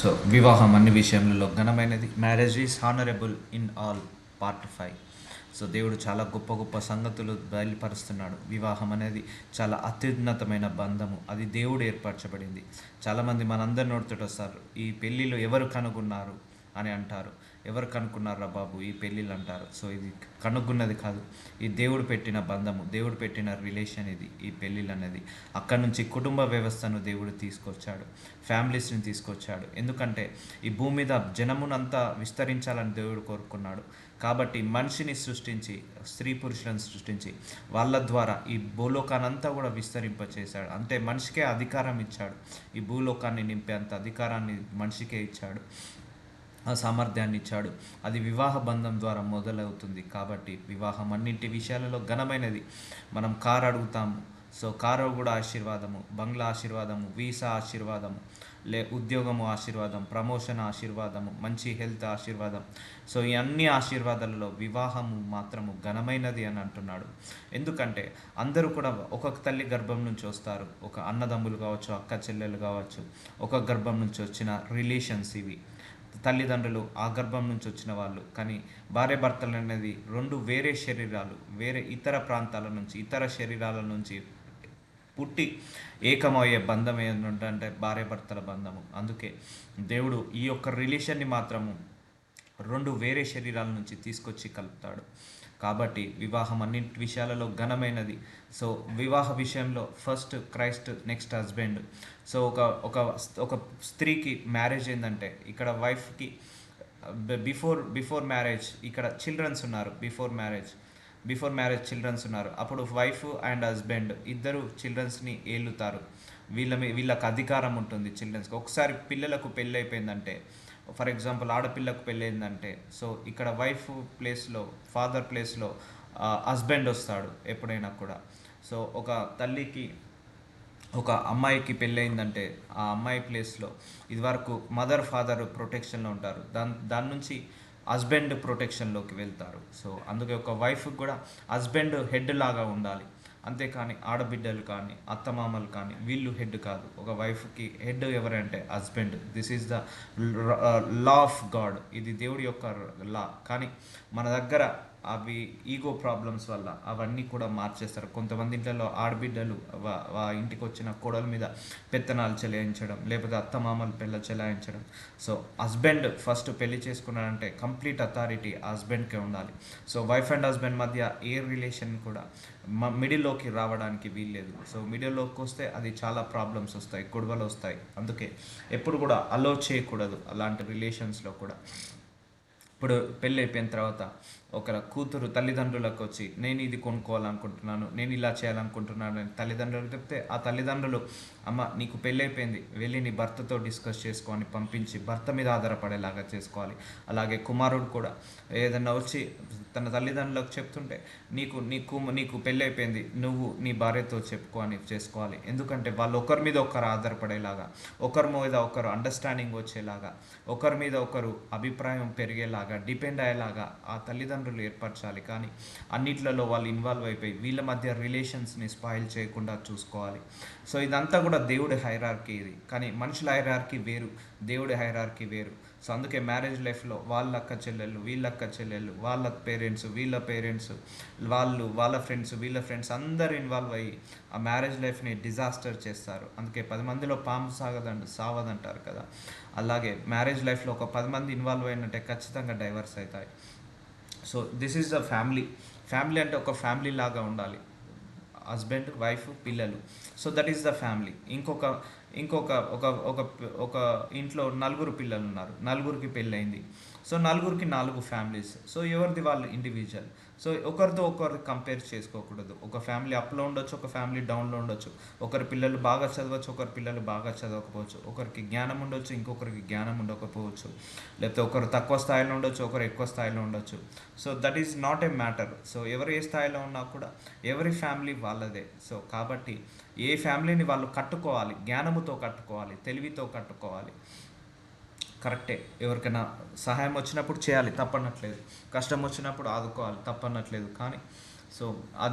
So వివాహం అన్ని విషయములలో ఘనమైనది. Marriage is honourable in all part 5. So దేవుడు చాలా గొప్ప గొప్ప సంగతులు బయలుపరుస్తున్నాడు. వివాహం అనేది చాలా అత్యున్నతమైన బంధము, అది దేవుడు ఏర్పరచబడింది. చాలామంది మనందరి నోటితోటి వస్తారు, ఈ పెళ్ళిళ్ళు ఎవరు కనుగొన్నారు అని అంటారు. ఎవరు కనుక్కున్నారా బాబు ఈ పెళ్ళిళ్ళు అంటారు. సో ఇది కనుక్కున్నది కాదు, ఈ దేవుడు పెట్టిన బంధము, దేవుడు పెట్టిన రిలేషన్ ఇది. ఈ పెళ్ళిళ్ళు అనేది అక్కడి నుంచి కుటుంబ వ్యవస్థను దేవుడు తీసుకొచ్చాడు, ఫ్యామిలీస్ని తీసుకొచ్చాడు. ఎందుకంటే ఈ భూమి మీద జనమునంతా విస్తరించాలని దేవుడు కోరుకున్నాడు. కాబట్టి మనిషిని సృష్టించి, స్త్రీ పురుషులను సృష్టించి వాళ్ళ ద్వారా ఈ భూలోకానంతా కూడా విస్తరింపచేశాడు. అంటే మనిషికే అధికారం ఇచ్చాడు. ఈ భూలోకాన్ని నింపే అంత అధికారాన్ని మనిషికే ఇచ్చాడు, ఆ సామర్థ్యాన్ని ఇచ్చాడు. అది వివాహ బంధం ద్వారా మొదలవుతుంది. కాబట్టి వివాహం అన్నింటి విషయాలలో ఘనమైనది. మనం కారు అడుగుతాము, సో కారు కూడా ఆశీర్వాదము, బంగ్లా ఆశీర్వాదము, వీసా ఆశీర్వాదము, ఉద్యోగము ఆశీర్వాదం, ప్రమోషన్ ఆశీర్వాదము, మంచి హెల్త్ ఆశీర్వాదం. సో ఈ అన్ని ఆశీర్వాదాలలో వివాహము మాత్రము ఘనమైనది అని అంటున్నాడు. ఎందుకంటే అందరూ కూడా ఒక తల్లి గర్భం నుంచి వస్తారు. ఒక అన్నదమ్ములు కావచ్చు, అక్క చెల్లెలు కావచ్చు, ఒక గర్భం నుంచి వచ్చిన రిలేషన్స్ ఇవి. తల్లిదండ్రులు ఆ గర్భం నుంచి వచ్చిన వాళ్ళు. కానీ భార్య భర్తలు అనేది రెండు వేరే శరీరాలు, వేరే ఇతర ప్రాంతాల నుంచి, ఇతర శరీరాల నుంచి పుట్టి ఏకమయ్యే బంధం ఏంటంటే భార్య భర్తల బంధము. అందుకే దేవుడు ఈ యొక్క రిలేషన్ని మాత్రము రెండు వేరే శరీరాల నుంచి తీసుకొచ్చి కలుపుతాడు. కాబట్టి వివాహం అన్నింటి విషయాలలో ఘనమైనది. సో వివాహ విషయంలో first Christ, next husband. So ఒక ఒక ఒక స్త్రీకి మ్యారేజ్ ఏంటంటే ఇక్కడ వైఫ్కి బిఫోర్ మ్యారేజ్ ఇక్కడ చిల్డ్రన్స్ ఉన్నారు. బిఫోర్ మ్యారేజ్ చిల్డ్రన్స్ ఉన్నారు. అప్పుడు వైఫ్ అండ్ హస్బెండ్ ఇద్దరు చిల్డ్రన్స్ని ఏలుతారు. వీళ్ళకి అధికారం ఉంటుంది చిల్డ్రన్స్కి. ఒకసారి పిల్లలకు పెళ్ళి అయిపోయిందంటే, ఫర్ ఎగ్జాంపుల్ ఆడపిల్లకు పెళ్ళయిందంటే, సో ఇక్కడ వైఫ్ ప్లేస్లో, ఫాదర్ ప్లేస్లో హస్బెండ్ వస్తాడు ఎప్పుడైనా కూడా. సో ఒక తల్లికి, ఒక అమ్మాయికి పెళ్ళయిందంటే ఆ అమ్మాయి ప్లేస్లో ఇదివరకు మదర్ ఫాదర్ ప్రొటెక్షన్లో ఉంటారు, దాని నుంచి హస్బెండ్ ప్రొటెక్షన్లోకి వెళ్తారు. సో అందుకే ఒక వైఫ్కి కూడా హస్బెండ్ హెడ్ లాగా ఉండాలి. అంతేకాని ఆడబిడ్డలు కానీ అత్తమామలు కానీ వీళ్ళు హెడ్ కాదు. ఒక వైఫ్కి హెడ్ ఎవరంటే husband. This is the law of God. ఇది దేవుడి యొక్క లా. కానీ మన దగ్గర అవి ఈగో ప్రాబ్లమ్స్ వల్ల అవన్నీ కూడా మార్చేస్తారు. కొంతమంది ఇంట్లో ఆడబిడ్డలు ఇంటికి వచ్చిన కోడల మీద పెత్తనాలు చెలాయించడం, లేకపోతే అత్తమామలు పెళ్ళ చెలాయించడం. సో హస్బెండ్ ఫస్ట్ పెళ్లి చేసుకున్నాడంటే కంప్లీట్ అథారిటీ హస్బెండ్కే ఉండాలి. సో వైఫ్ అండ్ హస్బెండ్ మధ్య ఏ రిలేషన్ కూడా మిడిల్లోకి రావడానికి వీల్లేదు. సో మిడిల్లోకి వస్తే అది చాలా ప్రాబ్లమ్స్ వస్తాయి, గొడవలు వస్తాయి. అందుకే ఎప్పుడు కూడా అలో చేయకూడదు అలాంటి రిలేషన్స్లో కూడా. ఇప్పుడు పెళ్ళి అయిపోయిన తర్వాత ఒక కూతురు తల్లిదండ్రులకు వచ్చి నేను ఇది కొనుక్కోవాలనుకుంటున్నాను, నేను ఇలా చేయాలనుకుంటున్నాను అని తల్లిదండ్రులు చెప్తే, ఆ తల్లిదండ్రులు అమ్మ నీకు పెళ్ళి అయిపోయింది, వెళ్ళి నీ భర్తతో డిస్కస్ చేసుకొని పంపించి భర్త మీద ఆధారపడేలాగా చేసుకోవాలి. అలాగే కుమారుడు కూడా ఏదన్నా వచ్చి తన తల్లిదండ్రులకు చెప్తుంటే నీకు పెళ్ళి అయిపోయింది, నువ్వు నీ భార్యతో చెప్పుకో అని చేసుకోవాలి. ఎందుకంటే వాళ్ళు ఒకరి మీద ఒకరు ఆధారపడేలాగా, ఒకరి మీద ఒకరు అండర్స్టాండింగ్ వచ్చేలాగా, ఒకరి మీద ఒకరు అభిప్రాయం పెరిగేలాగా, డిపెండ్ అయ్యేలాగా ఆ తల్లిదండ్రులు ఏర్పరచాలి. కానీ అన్నిట్లలో వాళ్ళు ఇన్వాల్వ్ అయిపోయి వీళ్ళ మధ్య రిలేషన్స్ని స్పాయిల్ చేయకుండా చూసుకోవాలి. సో ఇదంతా కూడా దేవుడి హైరార్కీ ఇది. కానీ మనుషుల హైరార్కీ వేరు, దేవుడి హైరార్కీ వేరు. సో అందుకే మ్యారేజ్ లైఫ్లో వాళ్ళ అక్క చెల్లెళ్ళు, వీళ్ళ అక్క చెల్లెళ్ళు, వాళ్ళ పేరెంట్స్, వీళ్ళ పేరెంట్స్, వాళ్ళ ఫ్రెండ్స్, వీళ్ళ ఫ్రెండ్స్ అందరూ ఇన్వాల్వ్ అయ్యి ఆ మ్యారేజ్ లైఫ్ని డిజాస్టర్ చేస్తారు. అందుకే 10 మందిలో పాము సావదంటారు కదా. అలాగే మ్యారేజ్ లైఫ్లో ఒక 10 మంది ఇన్వాల్వ్ అయినట్టే ఖచ్చితంగా డైవర్స్ అవుతాయి. So this is the family. Family అంటే ఒక ఫ్యామిలీ లాగా ఉండాలి, హస్బెండ్, వైఫ్, పిల్లలు. So that is the family. ఇంకొక ఒక ఒక ఒక ఇంట్లో 4 పిల్లలు ఉన్నారు, 4కి పెళ్ళయింది. సో 4కి 4 ఫ్యామిలీస్. సో ఎవరిది వాళ్ళు ఇండివిజువల్. సో ఒకరితో ఒకరు కంపేర్ చేసుకోకూడదు. ఒక ఫ్యామిలీ అప్లో ఉండొచ్చు, ఒక ఫ్యామిలీ డౌన్లో ఉండొచ్చు. ఒకరి పిల్లలు బాగా చదవచ్చు, ఒకరి పిల్లలు బాగా చదవకపోవచ్చు. ఒకరికి జ్ఞానం ఉండొచ్చు, ఇంకొకరికి జ్ఞానం ఉండకపోవచ్చు. లేకపోతే ఒకరు తక్కువ స్థాయిలో ఉండొచ్చు, ఒకరు ఎక్కువ స్థాయిలో ఉండొచ్చు. So that is not a matter. So ఎవరు ఏ స్థాయిలో ఉన్నా కూడా ఎవరి ఫ్యామిలీ వాళ్ళదే. సో కాబట్టి ఏ ఫ్యామిలీని వాళ్ళు కట్టుకోవాలి, జ్ఞానముతో కట్టుకోవాలి, తెలివితో కట్టుకోవాలి. కరెక్టే, ఎవరికైనా సహాయం వచ్చినప్పుడు చేయాలి, తప్పనట్లేదు. కష్టం వచ్చినప్పుడు ఆదుకోవాలి, తప్పనట్లేదు. కానీ సో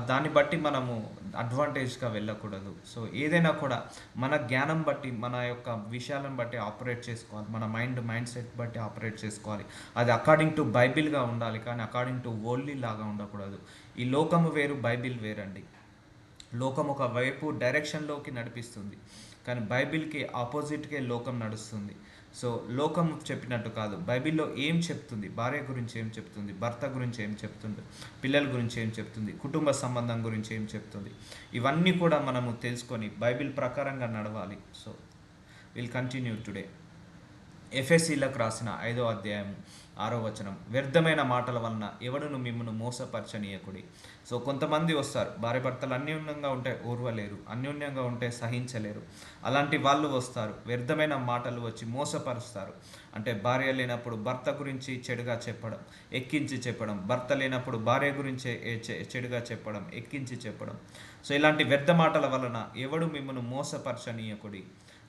దాన్ని బట్టి మనము అడ్వాంటేజ్గా వెళ్ళకూడదు. సో ఏదైనా కూడా మన జ్ఞానం బట్టి, మన యొక్క విషయాలను బట్టి ఆపరేట్ చేసుకోవాలి. మన మైండ్ సెట్ బట్టి ఆపరేట్ చేసుకోవాలి. అది అకార్డింగ్ టు బైబిల్గా ఉండాలి, కానీ అకార్డింగ్ టు వరల్డ్లీ లాగా ఉండకూడదు. ఈ లోకము వేరు, బైబిల్ వేరండి. లోకం ఒక వైపు డైరెక్షన్లోకి నడిపిస్తుంది, కానీ బైబిల్కి ఆపోజిట్కే లోకం నడుస్తుంది. సో లోకం చెప్పినట్టు కాదు, బైబిల్లో ఏం చెప్తుంది, భార్య గురించి ఏం చెప్తుంది, భర్త గురించి ఏం చెప్తుంది, పిల్లల గురించి ఏం చెప్తుంది, కుటుంబ సంబంధం గురించి ఏం చెప్తుంది, ఇవన్నీ కూడా మనము తెలుసుకొని బైబిల్ ప్రకారంగా నడవాలి. So will continue today. ఎఫెసీలకు రాసిన 5వ అధ్యాయం 6వ వచనం, వ్యర్థమైన మాటల వలన ఎవడును మిమ్మల్ని మోసపరచనీయకుడి. సో కొంతమంది వస్తారు, భార్య భర్తలు అన్యోన్యంగా ఉంటే ఓర్వలేరు, అన్యోన్యంగా ఉంటే సహించలేరు. అలాంటి వాళ్ళు వస్తారు, వ్యర్థమైన మాటలు వచ్చి మోసపరుస్తారు. అంటే భార్య లేనప్పుడు భర్త గురించి చెడుగా చెప్పడం, ఎక్కించి చెప్పడం, భర్త లేనప్పుడు భార్య గురించి చెడుగా చెప్పడం, ఎక్కించి చెప్పడం. సో ఇలాంటి వ్యర్థ మాటల వలన ఎవడు మిమ్మల్ని మోసపరచనీయకుడి.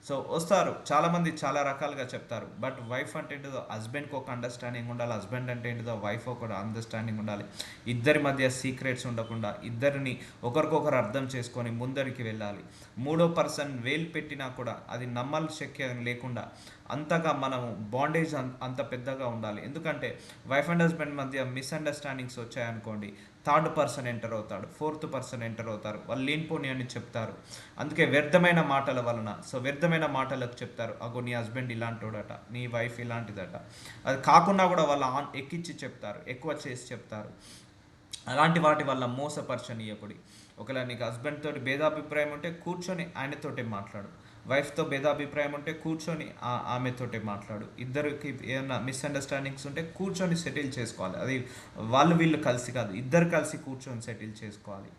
సో వస్తారు చాలామంది చాలా రకాలుగా చెప్తారు, బట్ వైఫ్ అంటే ఏంటిదో హస్బెండ్కి ఒక అండర్స్టాండింగ్ ఉండాలి, హస్బెండ్ అంటే ఏంటిదో వైఫ్ ఒక అండర్స్టాండింగ్ ఉండాలి. ఇద్దరి మధ్య సీక్రెట్స్ ఉండకుండా ఇద్దరిని ఒకరికొకరు అర్థం చేసుకొని ముందరికి వెళ్ళాలి. మూడో పర్సన్ వేలు పెట్టినా కూడా అది నమ్మల్ శక్యం లేకుండా అంతగా మనము బాండేజ్ అంత పెద్దగా ఉండాలి. ఎందుకంటే వైఫ్ అండ్ హస్బెండ్ మధ్య మిస్అండర్స్టాండింగ్స్ వచ్చాయనుకోండి, థర్డ్ పర్సన్ ఎంటర్ అవుతాడు, ఫోర్త్ పర్సన్ ఎంటర్ అవుతారు, వాళ్ళు లేనిపోని అని చెప్తారు. అందుకే వ్యర్థమైన మాటల వలన, సో వ్యర్థమైన మాటలకు చెప్తారు, అగో నీ హస్బెండ్ ఇలాంటోడట, నీ వైఫ్ ఇలాంటిదట. అది కాకుండా కూడా వాళ్ళు ఎక్కించి చెప్తారు, ఎక్కువ చేసి చెప్తారు. అలాంటి వాటి వల్ల మోసపరచనీయకుడి. ఒకవేళ నీకు హస్బెండ్ తోటి భేదాభిప్రాయం ఉంటే కూర్చొని ఆయనతోటే మాట్లాడు, వైఫ్తో భేదాభిప్రాయం ఉంటే కూర్చొని ఆమెతోటే మాట్లాడు. ఇద్దరికి ఏమైనా మిస్అండర్స్టాండింగ్స్ ఉంటే కూర్చొని సెటిల్ చేసుకోవాలి. అది వాళ్ళు వీళ్ళు కలిసి కాదు, ఇద్దరు కలిసి కూర్చొని సెటిల్ చేసుకోవాలి.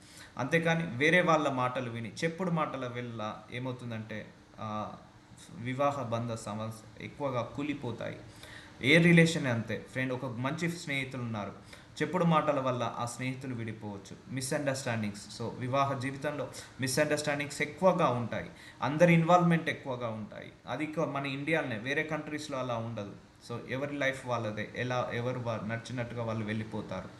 అంతేకాని వేరే వాళ్ళ మాటలు విని చెప్పుడు మాటల వల్ల ఏమవుతుందంటే వివాహ బంధ సమస్య ఎక్కువగా కూలిపోతాయి. ఏ రిలేషన్ అంతే ఫ్రెండ్, ఒక మంచి స్నేహితులు ఉన్నారు, చెప్పుడు మాటల వల్ల ఆ స్నేహితులు విడిపోవచ్చు. మిస్అండర్స్టాండింగ్స్, సో వివాహ జీవితంలో మిస్అండర్స్టాండింగ్స్ ఎక్కువగా ఉంటాయి, అందరి ఇన్వాల్వ్మెంట్ ఎక్కువగా ఉంటాయి. అది మన ఇండియాలోనే, వేరే కంట్రీస్లో అలా ఉండదు. సో ఎవరి లైఫ్ వాళ్ళదే, ఎలా ఎవరు నచ్చినట్టుగా వాళ్ళు వెళ్ళిపోతారు.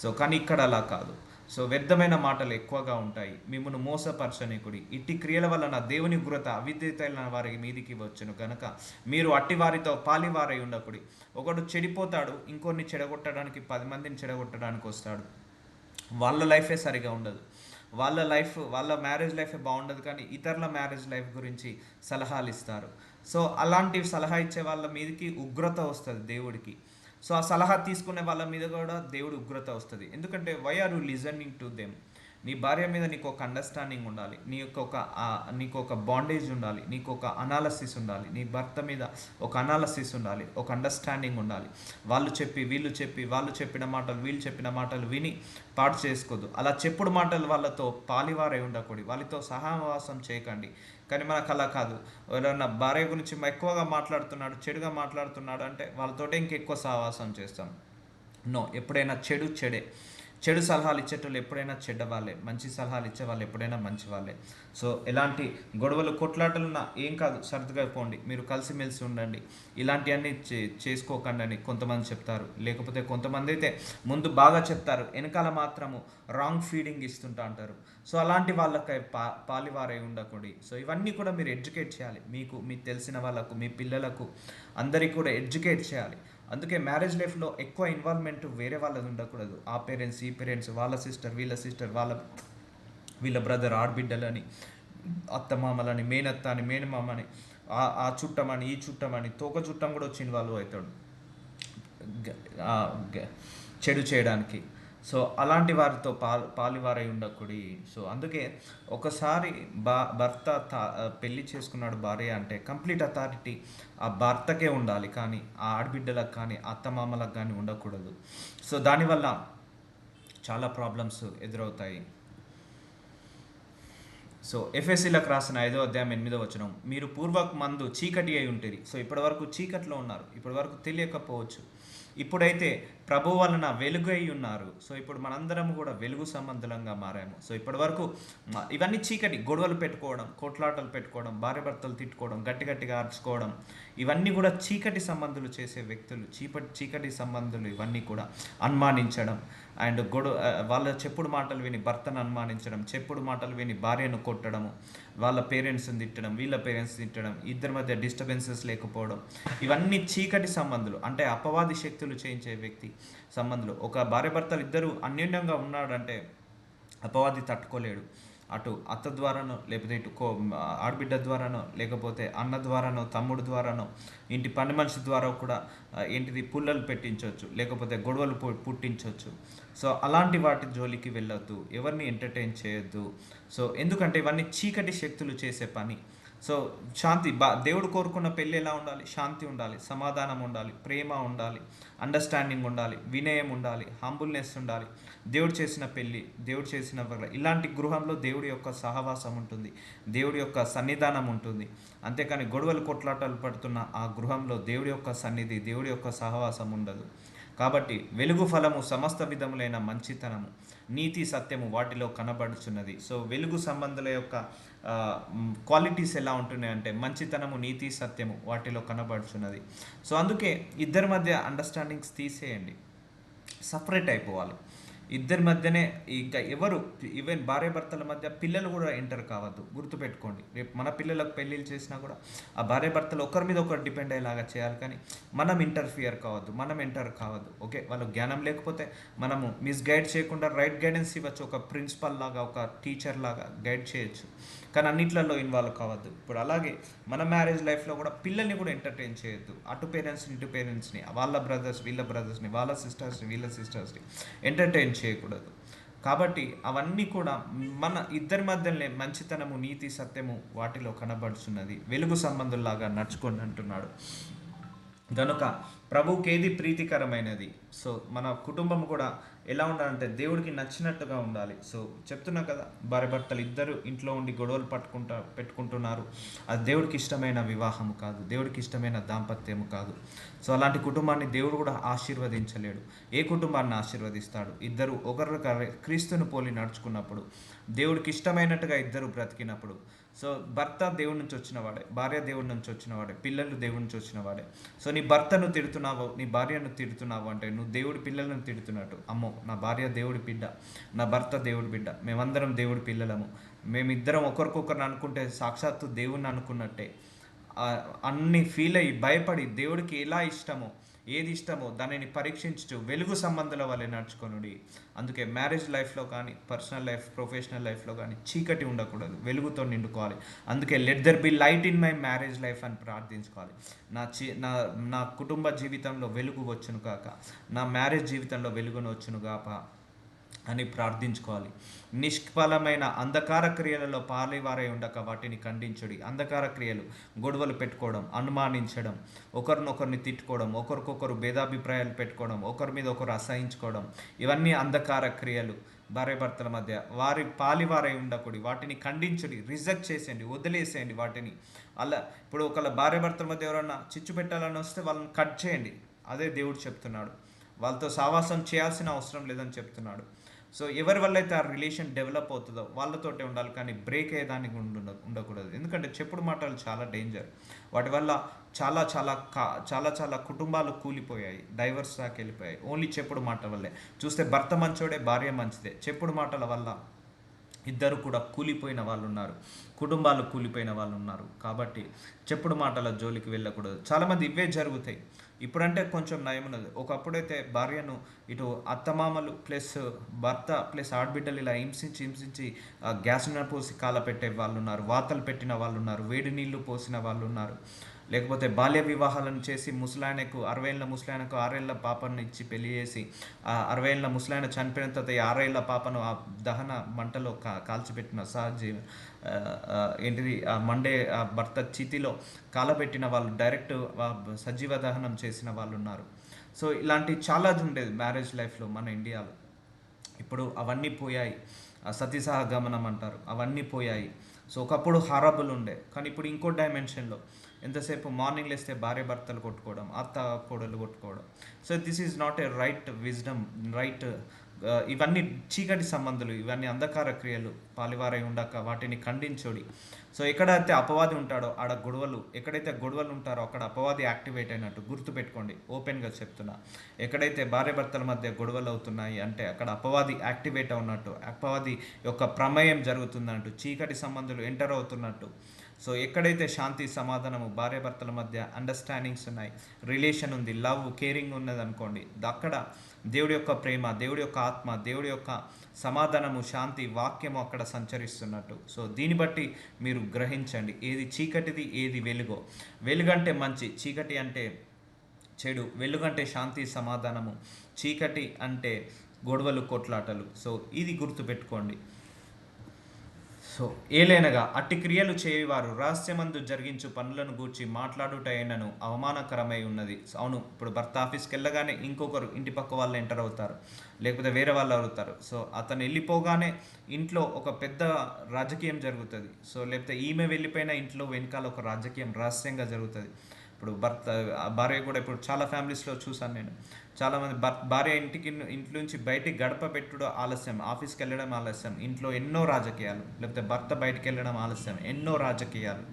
సో కానీ ఇక్కడ అలా కాదు. సో వ్యర్థమైన మాటలు ఎక్కువగా ఉంటాయి, మిమ్మల్ని మోసపరచనీకుడి. ఇట్టి క్రియల వలన దేవుని ఉగ్రత అవిధేయులైన వారి మీదికి వచ్చును కనుక మీరు అట్టి వారితో పాలివారై ఉండకుడి. ఒకడు చెడిపోతాడు, ఇంకొన్ని చెడగొట్టడానికి 10 మందిని చెడగొట్టడానికి వస్తాడు. వాళ్ళ లైఫే సరిగా ఉండదు, వాళ్ళ మ్యారేజ్ లైఫే బాగుండదు, కానీ ఇతరుల మ్యారేజ్ లైఫ్ గురించి సలహాలు ఇస్తారు. సో అలాంటి సలహా ఇచ్చే వాళ్ళ మీదకి ఉగ్రత వస్తుంది దేవుడికి. సో ఆ సలహా తీసుకునే వాళ్ళ మీద కూడా దేవుడు ఉగ్రత వస్తుంది. ఎందుకంటే why are you listening to them. నీ భార్య మీద నీకు ఒక అండర్స్టాండింగ్ ఉండాలి, నీకు ఒక బాండేజ్ ఉండాలి, నీకు ఒక అనాలసిస్ ఉండాలి, నీ భర్త మీద ఒక అనాలసిస్ ఉండాలి, ఒక అండర్స్టాండింగ్ ఉండాలి. వాళ్ళు చెప్పిన మాటలు వీళ్ళు చెప్పిన మాటలు విని పాటు చేసుకోవద్దు. అలా చెప్పుడు మాటలు వాళ్ళతో పాలివారై ఉండకూడదు, వాళ్ళతో సహవాసం చేయకండి. కానీ మనకు అలా కాదు, ఎవరైనా భార్య గురించి ఎక్కువగా మాట్లాడుతున్నాడు, చెడుగా మాట్లాడుతున్నాడు అంటే వాళ్ళతోటే ఇంకెక్కువ సహవాసం చేస్తాం. నో, ఎప్పుడైనా చెడు సలహాలు ఇచ్చేటోళ్ళు ఎప్పుడైనా చెడ్డవాళ్ళే, మంచి సలహాలు ఇచ్చే వాళ్ళు ఎప్పుడైనా మంచి వాళ్ళే. సో ఎలాంటి గొడవలు కొట్లాటలున్నా ఏం కాదు, సర్దుగా పోండి, మీరు కలిసిమెలిసి ఉండండి, ఇలాంటివన్నీ చేసుకోకండి అని కొంతమంది చెప్తారు. లేకపోతే కొంతమంది అయితే ముందు బాగా చెప్తారు, వెనకాల మాత్రము రాంగ్ ఫీడింగ్ ఇస్తుంటా అంటారు. సో అలాంటి వాళ్ళకై పాలివారై ఉండకూడదు. సో ఇవన్నీ కూడా మీరు ఎడ్యుకేట్ చేయాలి, మీకు తెలిసిన వాళ్ళకు, మీ పిల్లలకు, అందరికీ కూడా ఎడ్యుకేట్ చేయాలి. అందుకే మ్యారేజ్ లైఫ్లో ఎక్కువ ఇన్వాల్వ్మెంట్ వేరే వాళ్ళది ఉండకూడదు. ఆ పేరెంట్స్, ఈ పేరెంట్స్, వాళ్ళ సిస్టర్, వీళ్ళ బ్రదర్, ఆడబిడ్డలని, అత్తమామలని, మేనత్త అని, మేనమామని, ఆ చుట్టమని, ఈ చుట్టమని, తోక చుట్టం కూడా వచ్చి ఇన్వాల్వ్ అవుతాడు చెడు చేయడానికి. సో అలాంటి వారితో పాలివారై ఉండకూడదు. సో అందుకే ఒకసారి భర్త పెళ్లి చేసుకున్నాడు భార్య అంటే కంప్లీట్ అథారిటీ ఆ భర్తకే ఉండాలి, కానీ ఆ ఆడబిడ్డలకు కానీ అత్తమామలకు కానీ ఉండకూడదు. సో దానివల్ల చాలా ప్రాబ్లమ్స్ ఎదురవుతాయి. సో ఎఫెసీలకు రాసిన 5వ అధ్యాయం 8వ వచనం, మీరు పూర్వక మందు చీకటి అయి ఉంటుంది. సో ఇప్పటివరకు చీకట్లో ఉన్నారు, ఇప్పటివరకు తెలియకపోవచ్చు. ఇప్పుడైతే ప్రభు వలన వెలుగు అయి ఉన్నారు. సో ఇప్పుడు మనందరం కూడా వెలుగు సంబంధులంగా మారాము. సో ఇప్పటి వరకు ఇవన్నీ చీకటి, గొడవలు పెట్టుకోవడం, కొట్లాటలు పెట్టుకోవడం, భార్య భర్తలు తిట్టుకోవడం, గట్టి గట్టిగా అరుచుకోవడం, ఇవన్నీ కూడా చీకటి సంబంధులు చేసే వ్యక్తులు. చీకటి సంబంధులు ఇవన్నీ కూడా అనుమానించడం అండ్ వాళ్ళ చెప్పుడు మాటలు విని భర్తను అనుమానించడం, చెప్పుడు మాటలు విని భార్యను కొట్టడము, వాళ్ళ పేరెంట్స్ని తిట్టడం, వీళ్ళ పేరెంట్స్ తిట్టడం, ఇద్దరి మధ్య డిస్టర్బెన్సెస్ లేకపోవడం, ఇవన్నీ చీకటి సంబంధులు. అంటే అపవాది శక్తులు చేయించే వ్యక్తి సంబంధులు. ఒక భార్య భర్తలు ఇద్దరు అన్యోన్యంగా ఉన్నాడంటే అపవాది తట్టుకోలేడు. అటు అత్త ద్వారానో, లేకపోతే ఇటు ఆడబిడ్డ ద్వారానో, లేకపోతే అన్న ద్వారానో, తమ్ముడు ద్వారానో, ఇంటి పని మనిషి ద్వారా కూడా పుల్లలు పెట్టించవచ్చు, లేకపోతే గొడవలు పుట్టించవచ్చు. సో అలాంటి వాటి జోలికి వెళ్ళొద్దు, ఎవరిని ఎంటర్టైన్ చేయొద్దు. సో ఎందుకంటే ఇవన్నీ చీకటి శక్తులు చేసే పని. సో శాంతి, దేవుడు కోరుకున్న పెళ్ళి ఎలా ఉండాలి? శాంతి ఉండాలి, సమాధానం ఉండాలి, ప్రేమ ఉండాలి, అండర్స్టాండింగ్ ఉండాలి, వినయం ఉండాలి, హంబుల్నెస్ ఉండాలి. దేవుడు చేసిన పెళ్ళి, దేవుడు చేసిన ఇలాంటి గృహంలో దేవుడి యొక్క సహవాసం ఉంటుంది, దేవుడి యొక్క సన్నిధానం ఉంటుంది. అంతేకాని గొడవలు కొట్లాటలు పడుతున్న ఆ గృహంలో దేవుడి యొక్క సన్నిధి, దేవుడి యొక్క సహవాసం ఉండదు. కాబట్టి వెలుగు ఫలము సమస్త విధములైన మంచితనము, నీతి, సత్యము వాటిలో కనబడుచున్నది. సో వెలుగు సంబంధుల యొక్క క్వాలిటీస్ ఎలా ఉంటున్నాయంటే మంచితనము, నీతి, సత్యము వాటిలో కనబడుచున్నది. సో అందుకే ఇద్దరి మధ్య అండర్స్టాండింగ్స్ తీసేయండి, సపరేట్ అయిపోవాలి. ఇద్దరి మధ్యనే ఇంకా ఎవరు, ఈవెన్ భార్య భర్తల మధ్య పిల్లలు కూడా ఎంటర్ కావద్దు. గుర్తుపెట్టుకోండి, రేపు మన పిల్లలకు పెళ్ళిళ్ళు చేసినా కూడా ఆ భార్య భర్తలు ఒకరి మీద ఒకరు డిపెండ్ అయ్యేలాగా చేయాలి, కానీ మనం ఇంటర్ఫియర్ కావద్దు, మనం ఎంటర్ కావద్దు. ఓకే, వాళ్ళకి జ్ఞానం లేకపోతే మనము మిస్గైడ్ చేయకుండా రైట్ గైడెన్స్ ఇవ్వచ్చు, ఒక ప్రిన్సిపల్ లాగా, ఒక టీచర్ లాగా గైడ్ చేయొచ్చు, కానీ అన్నిట్లలో ఇన్వాల్వ్ కావద్దు. ఇప్పుడు అలాగే మన మ్యారేజ్ లైఫ్లో కూడా పిల్లల్ని కూడా ఎంటర్టైన్ చేయొద్దు. అటు పేరెంట్స్ని, ఇటు పేరెంట్స్ని, వాళ్ళ బ్రదర్స్ వీళ్ళ బ్రదర్స్ని, వాళ్ళ సిస్టర్స్ని వీళ్ళ సిస్టర్స్ని ఎంటర్టైన్ చేయకూడదు. కాబట్టి అవన్నీ కూడా మన ఇద్దరి మధ్యనే మంచితనము, నీతి, సత్యము వాటిలో కనబడుచున్నది. వెలుగు సంబంధుల్లాగా నడుచుకోండి అంటున్నాడు. కనుక ప్రభువుకి ఏది ప్రీతికరమైనది? సో మన కుటుంబం కూడా ఎలా ఉండాలంటే దేవుడికి నచ్చినట్టుగా ఉండాలి. సో చెప్తున్నా కదా, భార్య భర్తలు ఇద్దరు ఇంట్లో ఉండి గొడవలు పెట్టుకుంటున్నారు, అది దేవుడికి ఇష్టమైన వివాహము కాదు, దేవుడికి ఇష్టమైన దాంపత్యము కాదు. సో అలాంటి కుటుంబాన్ని దేవుడు కూడా ఆశీర్వదించలేడు. ఏ కుటుంబాన్ని ఆశీర్వదిస్తాడు? ఇద్దరు ఒకరికొకరు క్రీస్తుని పోలి నడుచుకున్నప్పుడు, దేవుడికి ఇష్టమైనట్టుగా ఇద్దరు బ్రతికినప్పుడు. సో భర్త దేవుడి నుంచి వచ్చినవాడే, భార్య దేవుడి నుంచి వచ్చినవాడే, పిల్లలు దేవుడి నుంచి వచ్చినవాడే. సో నీ భర్తను తిడుతున్నావు, నీ భార్యను తిడుతున్నావు అంటే నువ్వు దేవుడి పిల్లలను తిడుతున్నట్టు. అమ్మో, నా భార్య దేవుడి బిడ్డ, నా భర్త దేవుడి బిడ్డ, మేమందరం దేవుడి పిల్లలము, మేమిద్దరం ఒకరికొకరిని అనుకుంటే సాక్షాత్తు దేవుణ్ణి అనుకున్నట్టే. అన్ని ఫీల్ అయ్యి భయపడి దేవుడికి ఎలా ఇష్టమో, ఏది ఇష్టమో దానిని పరీక్షించు వెలుగు సంబంధాల వల్లే నడుచుకొనుడి. అందుకే మ్యారేజ్ లైఫ్లో కానీ, పర్సనల్ లైఫ్, ప్రొఫెషనల్ లైఫ్లో కానీ చీకటి ఉండకూడదు, వెలుగుతో నిండుకోవాలి. అందుకే let there be light in my marriage life అని ప్రార్థించుకోవాలి. నా నా కుటుంబ జీవితంలో వెలుగు వచ్చును కాక, నా మ్యారేజ్ జీవితంలో వెలుగును వచ్చును కాక అని ప్రార్థించుకోవాలి. నిష్ఫలమైన అంధకార క్రియలలో పాలివారై ఉండక వాటిని ఖండించుడి. అంధకార క్రియలు, గొడవలు పెట్టుకోవడం, అనుమానించడం, ఒకరినొకరిని తిట్టుకోవడం, ఒకరికొకరు భేదాభిప్రాయాలు పెట్టుకోవడం, ఒకరి మీద ఒకరు అసహించుకోవడం, ఇవన్నీ అంధకార క్రియలు. భార్య భర్తల మధ్య వారి పాలివారై ఉండకూడదు, వాటిని ఖండించుడి, రిజెక్ట్ చేసేయండి, వదిలేసేయండి వాటిని. అలా ఇప్పుడు ఒకళ్ళ భార్య భర్తల మధ్య ఎవరన్నా చిచ్చు పెట్టాలని వస్తే వాళ్ళని కట్ చేయండి. అదే దేవుడు చెప్తున్నాడు. వాళ్ళతో సావాసం చేయాల్సిన అవసరం లేదని చెప్తున్నాడు. సో ఎవరి వల్ల అయితే ఆ రిలేషన్ డెవలప్ అవుతుందో వాళ్ళతోటే ఉండాలి, కానీ బ్రేక్ అయ్యేదానికి ఉండకూడదు. ఎందుకంటే చెప్పుడు మాటలు చాలా డేంజర్. వాటి వల్ల చాలా చాలా చాలా చాలా కుటుంబాలు కూలిపోయాయి, డైవర్స్ దాకా వెళ్ళిపోయాయి, ఓన్లీ చెప్పుడు మాటల వల్లే. చూస్తే భర్త మంచోడే, భార్య మంచిదే, చెప్పుడు మాటల వల్ల ఇద్దరు కూడా కూలిపోయిన వాళ్ళు ఉన్నారు, కుటుంబాలు కూలిపోయిన వాళ్ళు ఉన్నారు. కాబట్టి చెప్పుడు మాటల జోలికి వెళ్ళకూడదు. చాలామంది ఇవే జరుగుతాయి. ఇప్పుడంటే కొంచెం నయం ఉన్నది. ఒకప్పుడైతే భార్యను ఇటు అత్తమామలు ప్లస్ భర్త ప్లస్ ఆడబిడ్డలు ఇలా హింసించి గ్యాస్ పోసి కాలపెట్టే వాళ్ళు ఉన్నారు, వాతలు పెట్టిన వాళ్ళు ఉన్నారు, వేడి నీళ్లు పోసిన వాళ్ళు ఉన్నారు. లేకపోతే బాల్య వివాహాలను చేసి ముసలాయనకు 60 ఏళ్ళ ముసలాయనకు 6 ఏళ్ళ పాపను ఇచ్చి పెళ్లి చేసి, ఆ 60 ఏళ్ళ ముసలాయన చనిపోయిన తర్వాత 6 ఏళ్ళ పాపను ఆ దహన మంటలో కాల్చిపెట్టిన ఆ మండే ఆ భర్త చితిలో కాలబెట్టిన వాళ్ళు, డైరెక్ట్ సజీవ దహనం చేసిన వాళ్ళు ఉన్నారు. సో ఇలాంటి చాలా ఉండేది మ్యారేజ్ లైఫ్లో మన ఇండియాలో. ఇప్పుడు అవన్నీ పోయాయి. సతీ సహగమనం అంటారు, అవన్నీ పోయాయి. సో ఒకప్పుడు హారబుల్ ఉండే, కానీ ఇప్పుడు ఇంకో డైమెన్షన్లో ఎంతసేపు మార్నింగ్ లేస్తే భార్య భర్తలు కొట్టుకోవడం, అత్త కోడలు కొట్టుకోవడం. So this is not a right wisdom, right. ఇవన్నీ చీకటి సంబంధాలు, ఇవన్నీ అంధకార క్రియలు. పాలివారై ఉండక వాటిని ఖండించుడి. సో ఎక్కడైతే అపవాది ఉంటాడో ఆడ గొడవలు, ఎక్కడైతే గొడవలు ఉంటారో అక్కడ అపవాది యాక్టివేట్ అయినట్టు గుర్తుపెట్టుకోండి. ఓపెన్గా చెప్తున్నా, ఎక్కడైతే భార్య భర్తల మధ్య గొడవలు అవుతున్నాయి అంటే అక్కడ అపవాది యాక్టివేట్ అవునట్టు, అపవాది యొక్క ప్రమేయం జరుగుతున్నట్టు, చీకటి సంబంధాలు ఎంటర్ అవుతున్నట్టు. సో ఎక్కడైతే శాంతి సమాధానము, భార్యాభర్తల మధ్య అండర్స్టాండింగ్స్ ఉన్నాయి, రిలేషన్ ఉంది, లవ్ కేరింగ్ ఉన్నది అనుకోండి, అక్కడ దేవుడి యొక్క ప్రేమ, దేవుడి యొక్క ఆత్మ, దేవుడి యొక్క సమాధానము, శాంతి వాక్యము అక్కడ సంచరిస్తున్నట్టు. సో దీన్ని బట్టి మీరు గ్రహించండి ఏది చీకటిది, ఏది వెలుగో. వెలుగంటే మంచి, చీకటి అంటే చెడు. వెలుగంటే శాంతి సమాధానము, చీకటి అంటే గొడవలు కొట్లాటలు. సో ఇది గుర్తుపెట్టుకోండి. సో ఏలైనగా అట్టి క్రియలు చేయవారు రహస్యమందు జరిగించు పనులను గూర్చి మాట్లాడుటైనను అవమానకరమై ఉన్నది. అవును, ఇప్పుడు భర్త ఆఫీస్కి వెళ్ళగానే ఇంకొకరు ఇంటి పక్క వాళ్ళు ఎంటర్ అవుతారు, లేకపోతే వేరే వాళ్ళు అవుతారు. సో అతను వెళ్ళిపోగానే ఇంట్లో ఒక పెద్ద రాజకీయం జరుగుతుంది. సో లేకపోతే ఈమె వెళ్ళిపోయిన ఇంట్లో వెనకాల ఒక రాజకీయం రహస్యంగా జరుగుతుంది. ఇప్పుడు భార్య కూడా, ఇప్పుడు చాలా ఫ్యామిలీస్లో చూసాను నేను, చాలామంది భార్య ఇంటి నుంచి బయటికి గడప పెట్టుడు ఆలస్యం, ఆఫీస్కి వెళ్ళడం ఆలస్యం, ఇంట్లో ఎన్నో రాజకీయాలు, లేకపోతే భర్త బయటికి వెళ్ళడం ఆలస్యం, ఎన్నో రాజకీయాలు.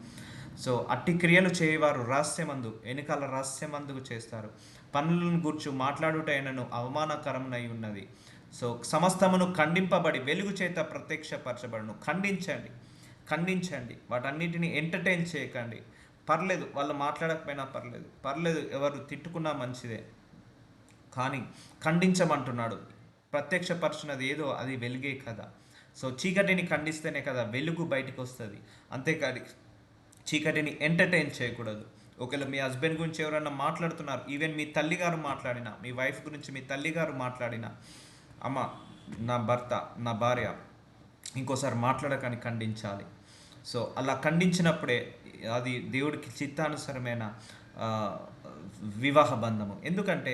సో అట్టి క్రియలు చేయవారు రహస్యమందు, వెనుకాల రహస్యమందుకు చేస్తారు. పనులను గూర్చు మాట్లాడుటైనను అవమానకరమునై ఉన్నది. సో సమస్తమును ఖండింపబడి వెలుగు చేత ప్రత్యక్షపరచబడును. ఖండించండి, ఖండించండి, వాటన్నిటిని ఎంటర్టైన్ చేయకండి. పర్లేదు వాళ్ళు మాట్లాడకపోయినా పర్లేదు ఎవరు తిట్టుకున్నా మంచిదే, కానీ ఖండించమంటున్నాడు. ప్రత్యక్షపరచున్నది ఏదో అది వెలుగే కదా. సో చీకటిని ఖండిస్తేనే కదా వెలుగు బయటికి వస్తుంది. అంతేకాదు చీకటిని ఎంటర్టైన్ చేయకూడదు. ఒకవేళ మీ హస్బెండ్ గురించి ఎవరైనా మాట్లాడుతున్నారు, ఈవెన్ మీ తల్లిగారు మాట్లాడినా, మీ వైఫ్ గురించి మీ తల్లిగారు మాట్లాడినా, అమ్మ నా భర్త నా భార్య ఇంకోసారి మాట్లాడకని ఖండించాలి. సో అలా ఖండించినప్పుడే అది దేవుడికి చిత్తానుసరమైన వివాహ బంధము. ఎందుకంటే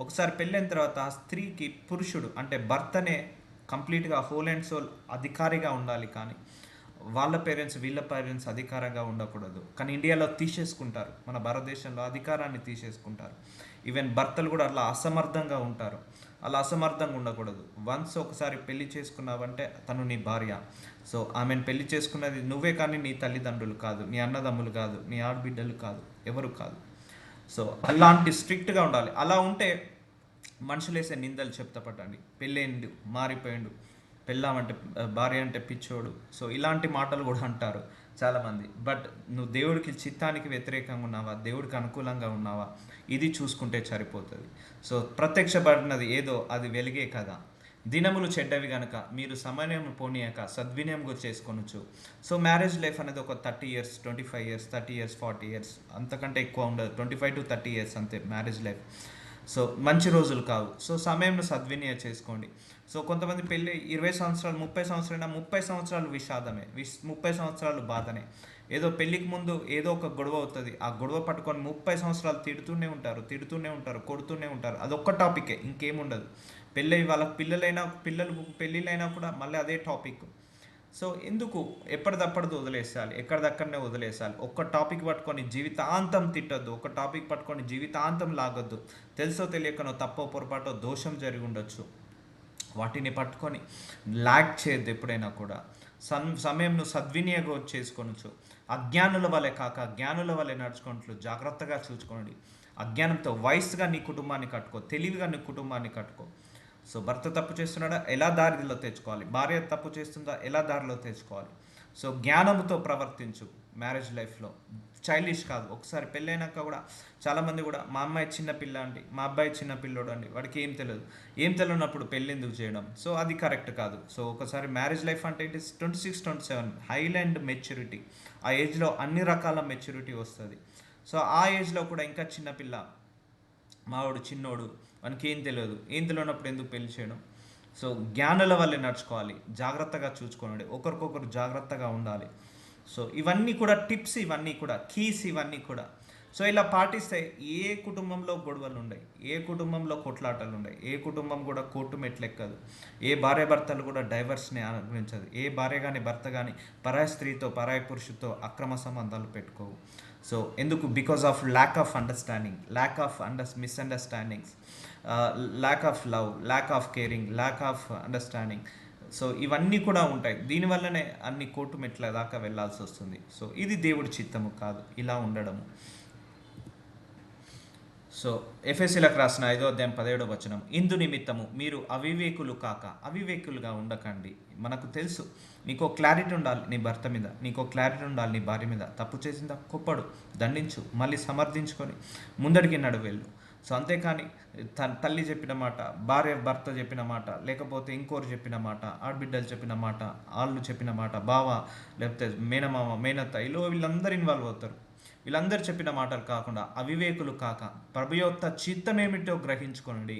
ఒకసారి పెళ్ళైన తర్వాత ఆ స్త్రీకి పురుషుడు అంటే భర్తనే కంప్లీట్గా హోల్ అండ్ సోల్ అధికారిగా ఉండాలి, కానీ వాళ్ళ పేరెంట్స్ వీళ్ళ పేరెంట్స్ అధికారంగా ఉండకూడదు. కానీ ఇండియాలో తీసేసుకుంటారు, మన భారతదేశంలో అధికారాన్ని తీసేసుకుంటారు. ఈవెన్ భర్తలు కూడా అలా అసమర్థంగా ఉంటారు. అలా అసమర్థంగా ఉండకూడదు. వన్స్ ఒకసారి పెళ్లి చేసుకున్నావంటే తను నీ భార్య. సో ఆమెను పెళ్లి చేసుకున్నది నువ్వే, కానీ నీ తల్లిదండ్రులు కాదు, నీ అన్నదమ్ములు కాదు, నీ ఆడబిడ్డలు కాదు, ఎవరు కాదు. సో అలాంటి స్ట్రిక్ట్గా ఉండాలి. అలా ఉంటే మనుషులు వేసే నిందలు చెప్తా పట్టండి, పెళ్ళైండు మారిపోయిండు, పెళ్ళామంటే భార్య అంటే పిచ్చోడు. సో ఇలాంటి మాటలు కూడా అంటారు చాలామంది. బట్ నువ్వు దేవుడికి చిత్తానికి వ్యతిరేకంగా ఉన్నావా, దేవుడికి అనుకూలంగా ఉన్నావా, ఇది చూసుకుంటే సరిపోతుంది. సో ప్రత్యక్షపడినది ఏదో అది వెలిగే కదా. దినములు చెడ్డవి కనుక మీరు సమయం పోనీయక సద్వినియోగం చేసుకొనొచ్చు. సో మ్యారేజ్ లైఫ్ అనేది ఒక 30 years, 25 years, 30 years, 40 years, అంతకంటే ఎక్కువ ఉండదు. 25 to 30 years అంతే మ్యారేజ్ లైఫ్. సో మంచి రోజులు కావు. సో సమయంను సద్వినియోగం చేసుకోండి. సో కొంతమంది పెళ్ళి 20 సంవత్సరాలు 30 సంవత్సరాలు 30 సంవత్సరాలు విషాదమే, 30 సంవత్సరాలు బాధనే. ఏదో పెళ్ళికి ముందు ఏదో ఒక గొడవ అవుతుంది, ఆ గొడవ పట్టుకొని 30 సంవత్సరాలు తిడుతూనే ఉంటారు, కొడుతూనే ఉంటారు. అదొక్క టాపికే, ఇంకేముండదు. పెళ్ళి వాళ్ళకి పిల్లలు పెళ్ళిళ్ళైనా కూడా మళ్ళీ అదే టాపిక్. సో ఎందుకు ఎప్పటిదప్పటిది వదిలేసాలి, ఎక్కడిదక్కడనే వదిలేసాలి. ఒక్క టాపిక్ పట్టుకొని జీవితాంతం తిట్టొద్దు, ఒక టాపిక్ పట్టుకొని జీవితాంతం లాగొద్దు. తెలుసో తెలియకనో తప్పో పొరపాటో దోషం జరిగి ఉండొచ్చు, వాటిని పట్టుకొని లాగ్ చేయొద్దు ఎప్పుడైనా కూడా. సమయంను సద్వినియోగం చేసుకొనొచ్చు. అజ్ఞానుల వలె కాక జ్ఞానుల వలె నడుచుకుంటూ జాగ్రత్తగా చూసుకోండి. అజ్ఞానంతో వయసుగా నీ కుటుంబాన్ని కట్టుకో, తెలివిగా నీ కుటుంబాన్ని కట్టుకో. సో భర్త తప్పు చేస్తున్నాడా, ఎలా దారిలో తెచ్చుకోవాలి, భార్య తప్పు చేస్తుందా, ఎలా దారిలో తెచ్చుకోవాలి. సో జ్ఞానంతో ప్రవర్తించు మ్యారేజ్ లైఫ్లో, చైల్డిష్ కాదు. ఒకసారి పెళ్ళైనాక కూడా చాలామంది కూడా మా అమ్మాయి చిన్న పిల్ల అండి, మా అబ్బాయి చిన్న పిల్లోడు అండి, వాడికి ఏం తెలియనప్పుడు పెళ్ళి ఎందుకు చేయడం. సో అది కరెక్ట్ కాదు. సో ఒకసారి మ్యారేజ్ లైఫ్ అంటే ఇట్ ఇస్ 26, 27 హైలాండ్ మెచ్యూరిటీ. ఆ ఏజ్లో అన్ని రకాల మెచ్యూరిటీ వస్తుంది. సో ఆ ఏజ్లో కూడా ఇంకా చిన్నపిల్ల, మావాడు చిన్నోడు, మనకి ఏం తెలియనప్పుడు ఎందుకు పెళ్లి చేయడం. సో జ్ఞానుల వల్లే నడుచుకోవాలి, జాగ్రత్తగా చూసుకోండి, ఒకరికొకరు జాగ్రత్తగా ఉండాలి. సో ఇవన్నీ కూడా టిప్స్, ఇవన్నీ కూడా కీస్, ఇవన్నీ కూడా. సో ఇలా పాటిస్తే ఏ కుటుంబంలో గొడవలు ఉండవు, ఏ కుటుంబంలో కొట్లాటలు ఉండవు, ఏ కుటుంబం కూడా కోర్టు మెట్లెక్కదు, ఏ భార్య భర్తలు కూడా డైవర్స్ని అనుభవించదు, ఏ భార్య కానీ భర్త కానీ పరాయి స్త్రీతో పరాయి పురుషుతో అక్రమ సంబంధాలు పెట్టుకోవు. సో ఎందుకు? Because of lack of understanding, misunderstandings, lakh of love, lakh of caring, lack of understanding. So ఇవన్నీ కూడా ఉంటాయి. దీనివల్లనే అన్ని కోర్టు మెట్ల దాకా వెళ్ళాల్సి వస్తుంది. సో ఇది దేవుడి చిత్తము కాదు ఇలా ఉండడము. సో ఎఫెసీలకు రాసిన 5:17 ఇందు నిమిత్తము మీరు అవివేకులుగా ఉండకండి. మనకు తెలుసు, నీకో క్లారిటీ ఉండాలి నీ భర్త మీద, నీకో క్లారిటీ ఉండాలి నీ భార్య మీద. తప్పు చేసిందా కొప్పడు, దండించు, మళ్ళీ సమర్థించుకొని ముందడికి వెళ్ళు. సో అంతేకాని తల్లి చెప్పిన మాట, భర్త చెప్పిన మాట, లేకపోతే ఇంకోరు చెప్పిన మాట, ఆడబిడ్డలు చెప్పిన మాట, వాళ్ళు చెప్పిన మాట, బావ లేకపోతే మేనమామ, మేనత్త, వీళ్ళందరూ ఇన్వాల్వ్ అవుతారు. వీళ్ళందరూ చెప్పిన మాటలు కాకుండా అవివేకులు కాక ప్రభు యొక్క చిత్తం ఏమిటో గ్రహించుకోండి.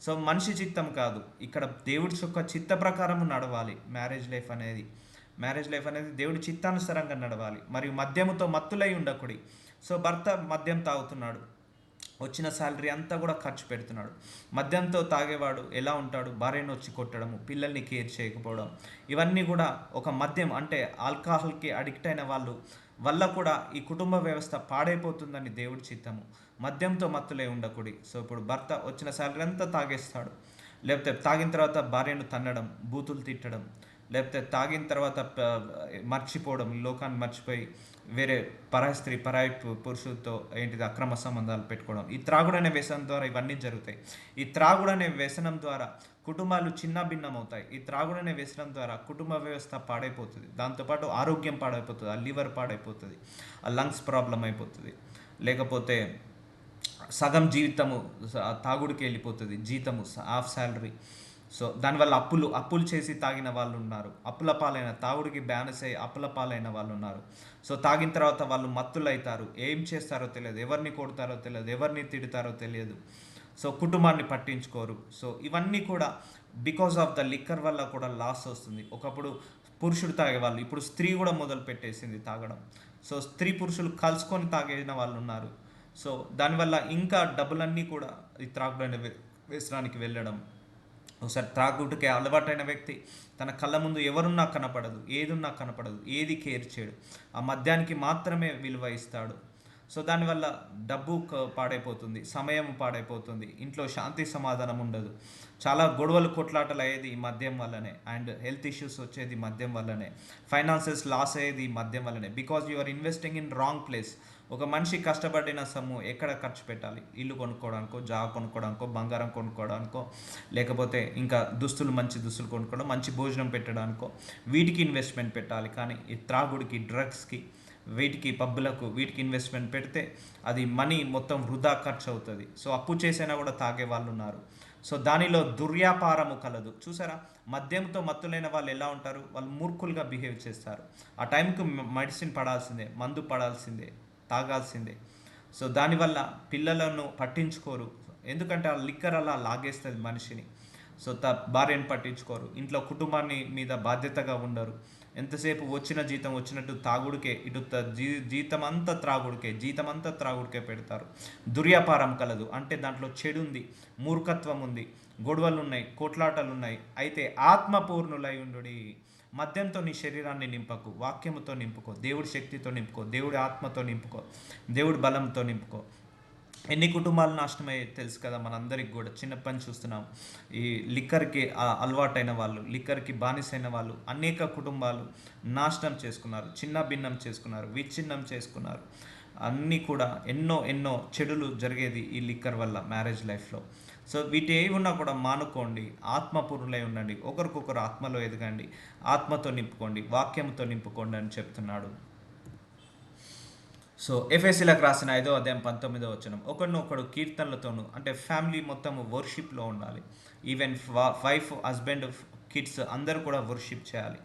సో మనిషి చిత్తం కాదు, ఇక్కడ దేవుడి యొక్క చిత్త ప్రకారం నడవాలి. మ్యారేజ్ లైఫ్ అనేది దేవుడి చిత్తానుసారంగా నడవాలి. మరియు మద్యముతో మత్తులై ఉండకూడి. సో భర్త మద్యం తాగుతున్నాడు, వచ్చిన శాలరీ అంతా కూడా ఖర్చు పెడుతున్నాడు. మద్యంతో తాగేవాడు ఎలా ఉంటాడు? భార్యను వచ్చి కొట్టడము, పిల్లల్ని కేర్ చేయకపోవడం, ఇవన్నీ కూడా ఒక మద్యం అంటే ఆల్కహాల్కి అడిక్ట్ అయిన వాళ్ళు వల్ల కూడా ఈ కుటుంబ వ్యవస్థ పాడైపోతుందని దేవుడి చిత్తము. మద్యంతో మత్తులే ఉండకూడి. సో ఇప్పుడు భర్త వచ్చిన శాలరీ అంతా తాగేస్తాడు, లేకపోతే తాగిన తర్వాత భార్యను తన్నడం, బూతులు తిట్టడం, లేకపోతే తాగిన తర్వాత మర్చిపోవడం, లోకాన్ని మర్చిపోయి వేరే పరాయి పురుషులతో అక్రమ సంబంధాలు పెట్టుకోవడం. ఈ త్రాగుడు అనే వ్యసనం ద్వారా ఇవన్నీ జరుగుతాయి. ఈ త్రాగుడు అనే వ్యసనం ద్వారా కుటుంబాలు చిన్న భిన్నం అవుతాయి. ఈ త్రాగుడు అనే వ్యసనం ద్వారా కుటుంబ వ్యవస్థ పాడైపోతుంది. దాంతోపాటు ఆరోగ్యం పాడైపోతుంది, ఆ లివర్ పాడైపోతుంది, ఆ లంగ్స్ ప్రాబ్లం అయిపోతుంది. లేకపోతే సగం జీవితము తాగుడికి వెళ్ళిపోతుంది, జీతము హాఫ్ శాలరీ. సో దానివల్ల అప్పులు చేసి తాగిన వాళ్ళు ఉన్నారు, అప్పుల పాలైన తాగుడికి బ్యానస్ అయ్యి అప్పుల పాలైన వాళ్ళు ఉన్నారు. సో తాగిన తర్వాత వాళ్ళు మత్తులు అవుతారు, ఏం చేస్తారో తెలియదు, ఎవరిని కొడతారో తెలియదు, ఎవరిని తిడతారో తెలియదు. సో కుటుంబాన్ని పట్టించుకోరు. సో ఇవన్నీ కూడా బికాస్ ఆఫ్ ద లిక్కర్ వల్ల కూడా లాస్ వస్తుంది. ఒకప్పుడు పురుషుడు తాగేవాళ్ళు, ఇప్పుడు స్త్రీ కూడా మొదలు పెట్టేసింది తాగడం. సో స్త్రీ పురుషులు కలుసుకొని తాగిన వాళ్ళు ఉన్నారు. సో దానివల్ల ఇంకా డబ్బులన్నీ కూడా ఈ త్రాగుడైన వ్యసనానికి వెళ్ళడం. ఒకసారి త్రాగుడికి అలవాటైన వ్యక్తి తన కళ్ళ ముందు ఎవరున్నా కనపడదు, ఏదున్నా కనపడదు, ఏది కేర్ చేయడు, ఆ మద్యానికి మాత్రమే విలువ ఇస్తాడు. సో దానివల్ల డబ్బు పాడైపోతుంది, సమయం పాడైపోతుంది, ఇంట్లో శాంతి సమాధానం ఉండదు, చాలా గొడవలు కొట్లాటలు అయ్యేది ఈ మద్యం వల్లనే, అండ్ హెల్త్ ఇష్యూస్ వచ్చేది మద్యం వల్లనే, ఫైనాన్సెస్ లాస్ అయ్యేది ఈ మద్యం వల్లనే. Because you are investing in wrong place. ఒక మనిషి కష్టపడిన సొమ్ము ఎక్కడ ఖర్చు పెట్టాలి? ఇల్లు కొనుక్కోవడానికో, జాగ కొనుక్కోవడానికో, బంగారం కొనుక్కోవడానికో, లేకపోతే ఇంకా మంచి దుస్తులు కొనుక్కోవడం, మంచి భోజనం పెట్టడానికో, వీటికి ఇన్వెస్ట్మెంట్ పెట్టాలి. కానీ ఈ త్రాగుడికి, డ్రగ్స్కి, వీటికి పబ్బులకు, వీటికి ఇన్వెస్ట్మెంట్ పెడితే అది మనీ మొత్తం వృధా ఖర్చు అవుతుంది. సో అప్పు చేసైనా కూడా తాగే వాళ్ళు ఉన్నారు. సో దానిలో దుర్వ్యాపారము కలదు. చూసారా, మద్యంతో మత్తులైన వాళ్ళు ఎలా ఉంటారు? వాళ్ళు మూర్ఖులుగా బిహేవ్ చేస్తారు. ఆ టైంకి మెడిసిన్ పడాల్సిందే, మందు పడాల్సిందే, తాగాల్సిందే. సో దానివల్ల పిల్లలను పట్టించుకోరు, ఎందుకంటే ఆ లిక్కర్ అలా లాగేస్తుంది మనిషిని. సో భార్యను పట్టించుకోరు, ఇంట్లో కుటుంబాన్ని మీద బాధ్యతగా ఉండరు. ఎంతసేపు వచ్చిన జీతం వచ్చినట్టు తాగుడికే, ఇటు జీతం అంతా త్రాగుడికే పెడతారు. దుర్వ్యాపారం కలదు అంటే దాంట్లో చెడు ఉంది, మూర్ఖత్వం ఉంది, గొడవలు ఉన్నాయి, కోట్లాటలు ఉన్నాయి. అయితే ఆత్మపూర్ణులై ఉండుడి. మద్యంతో నీ శరీరాన్ని నింపకు, వాక్యముతో నింపుకో, దేవుడి శక్తితో నింపుకో, దేవుడి ఆత్మతో నింపుకో, దేవుడి బలంతో నింపుకో. ఎన్ని కుటుంబాలు నాశనమయ్యే తెలుసు కదా మనందరికి కూడా. చిన్నప్పటి నుంచి చూస్తున్నాం, ఈ లిక్కర్కి అలవాటైన వాళ్ళు, లిక్కర్కి బానిసైన వాళ్ళు అనేక కుటుంబాలు నాశనం చేసుకున్నారు, చిన్న భిన్నం చేసుకున్నారు, విచ్ఛిన్నం చేసుకున్నారు. అన్నీ కూడా ఎన్నో చెడులు జరిగేది ఈ లిక్కర్ వల్ల మ్యారేజ్ లైఫ్లో. సో వీటి ఏవి ఉన్నా కూడా మానుకోండి, ఆత్మపూర్ణులై ఉండండి, ఒకరికొకరు ఆత్మలో ఎదగండి, ఆత్మతో నింపుకోండి, వాక్యంతో నింపుకోండి అని చెప్తున్నాడు. సో ఎఫెసీలకు రాసిన 5:19 ఒకరినొకడు కీర్తనలతోనూ, అంటే ఫ్యామిలీ మొత్తం వర్షిప్లో ఉండాలి. ఈవెన్ వైఫ్, హస్బెండ్, కిడ్స్ అందరూ కూడా వర్షిప్ చేయాలి.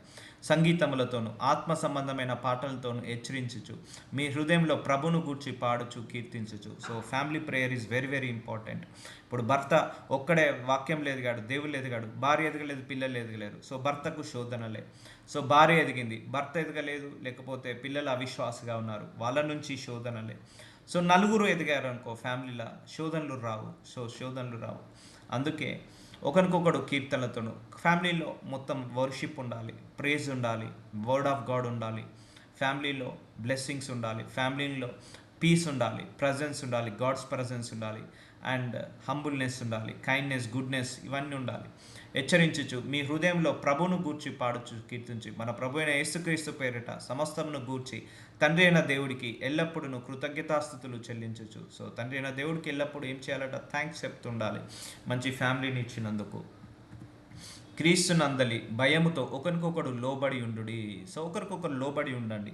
సంగీతములతోనూ ఆత్మ సంబంధమైన పాటలతోనూ హెచ్చరించుచు మీ హృదయంలో ప్రభును గూర్చి పాడుచు కీర్తించుచు. So family prayer is very very important. ఇప్పుడు భర్త ఒక్కడే వాక్యంలో ఎదిగాడు, దేవుళ్ళు ఎదిగాడు, భార్య ఎదగలేదు, పిల్లలు ఎదగలేరు. సో భర్తకు శోధనలే. సో భార్య ఎదిగింది, భర్త ఎదగలేదు, లేకపోతే పిల్లలు అవిశ్వాసగా ఉన్నారు, వాళ్ళ నుంచి శోధనలే. సో నలుగురు ఎదిగారు అనుకో ఫ్యామిలీలో, శోధనలు రావు. అందుకే ఒకరికొకడు కీర్తనలతోను, ఫ్యామిలీలో మొత్తం వర్షిప్ ఉండాలి, ప్రేజ్ ఉండాలి, వర్డ్ ఆఫ్ గాడ్ ఉండాలి, ఫ్యామిలీలో బ్లెస్సింగ్స్ ఉండాలి, ఫ్యామిలీలో పీస్ ఉండాలి, ప్రజెన్స్ ఉండాలి, గాడ్స్ ప్రజెన్స్ ఉండాలి, అండ్ హంబుల్నెస్ ఉండాలి, కైండ్నెస్, గుడ్నెస్ ఇవన్నీ ఉండాలి. హెచ్చరించుచు మీ హృదయంలో ప్రభువును గూర్చి పాడుచు కీర్తించి మన ప్రభు అయిన యేసుక్రీస్తు పేరిట సమస్తమును గూర్చి తండ్రి అయిన దేవుడికి ఎల్లప్పుడూ కృతజ్ఞతాస్థుతులు చెల్లించచ్చు. సో తండ్రి అయిన దేవుడికి ఎల్లప్పుడూ ఏం చేయాలట? థ్యాంక్స్ చెప్తుండాలి మంచి ఫ్యామిలీని ఇచ్చినందుకు. క్రీస్తునందలి భయముతో ఒకరికొకడు లోబడి ఉండుడి. సో ఒకరికొకరు లోబడి ఉండండి.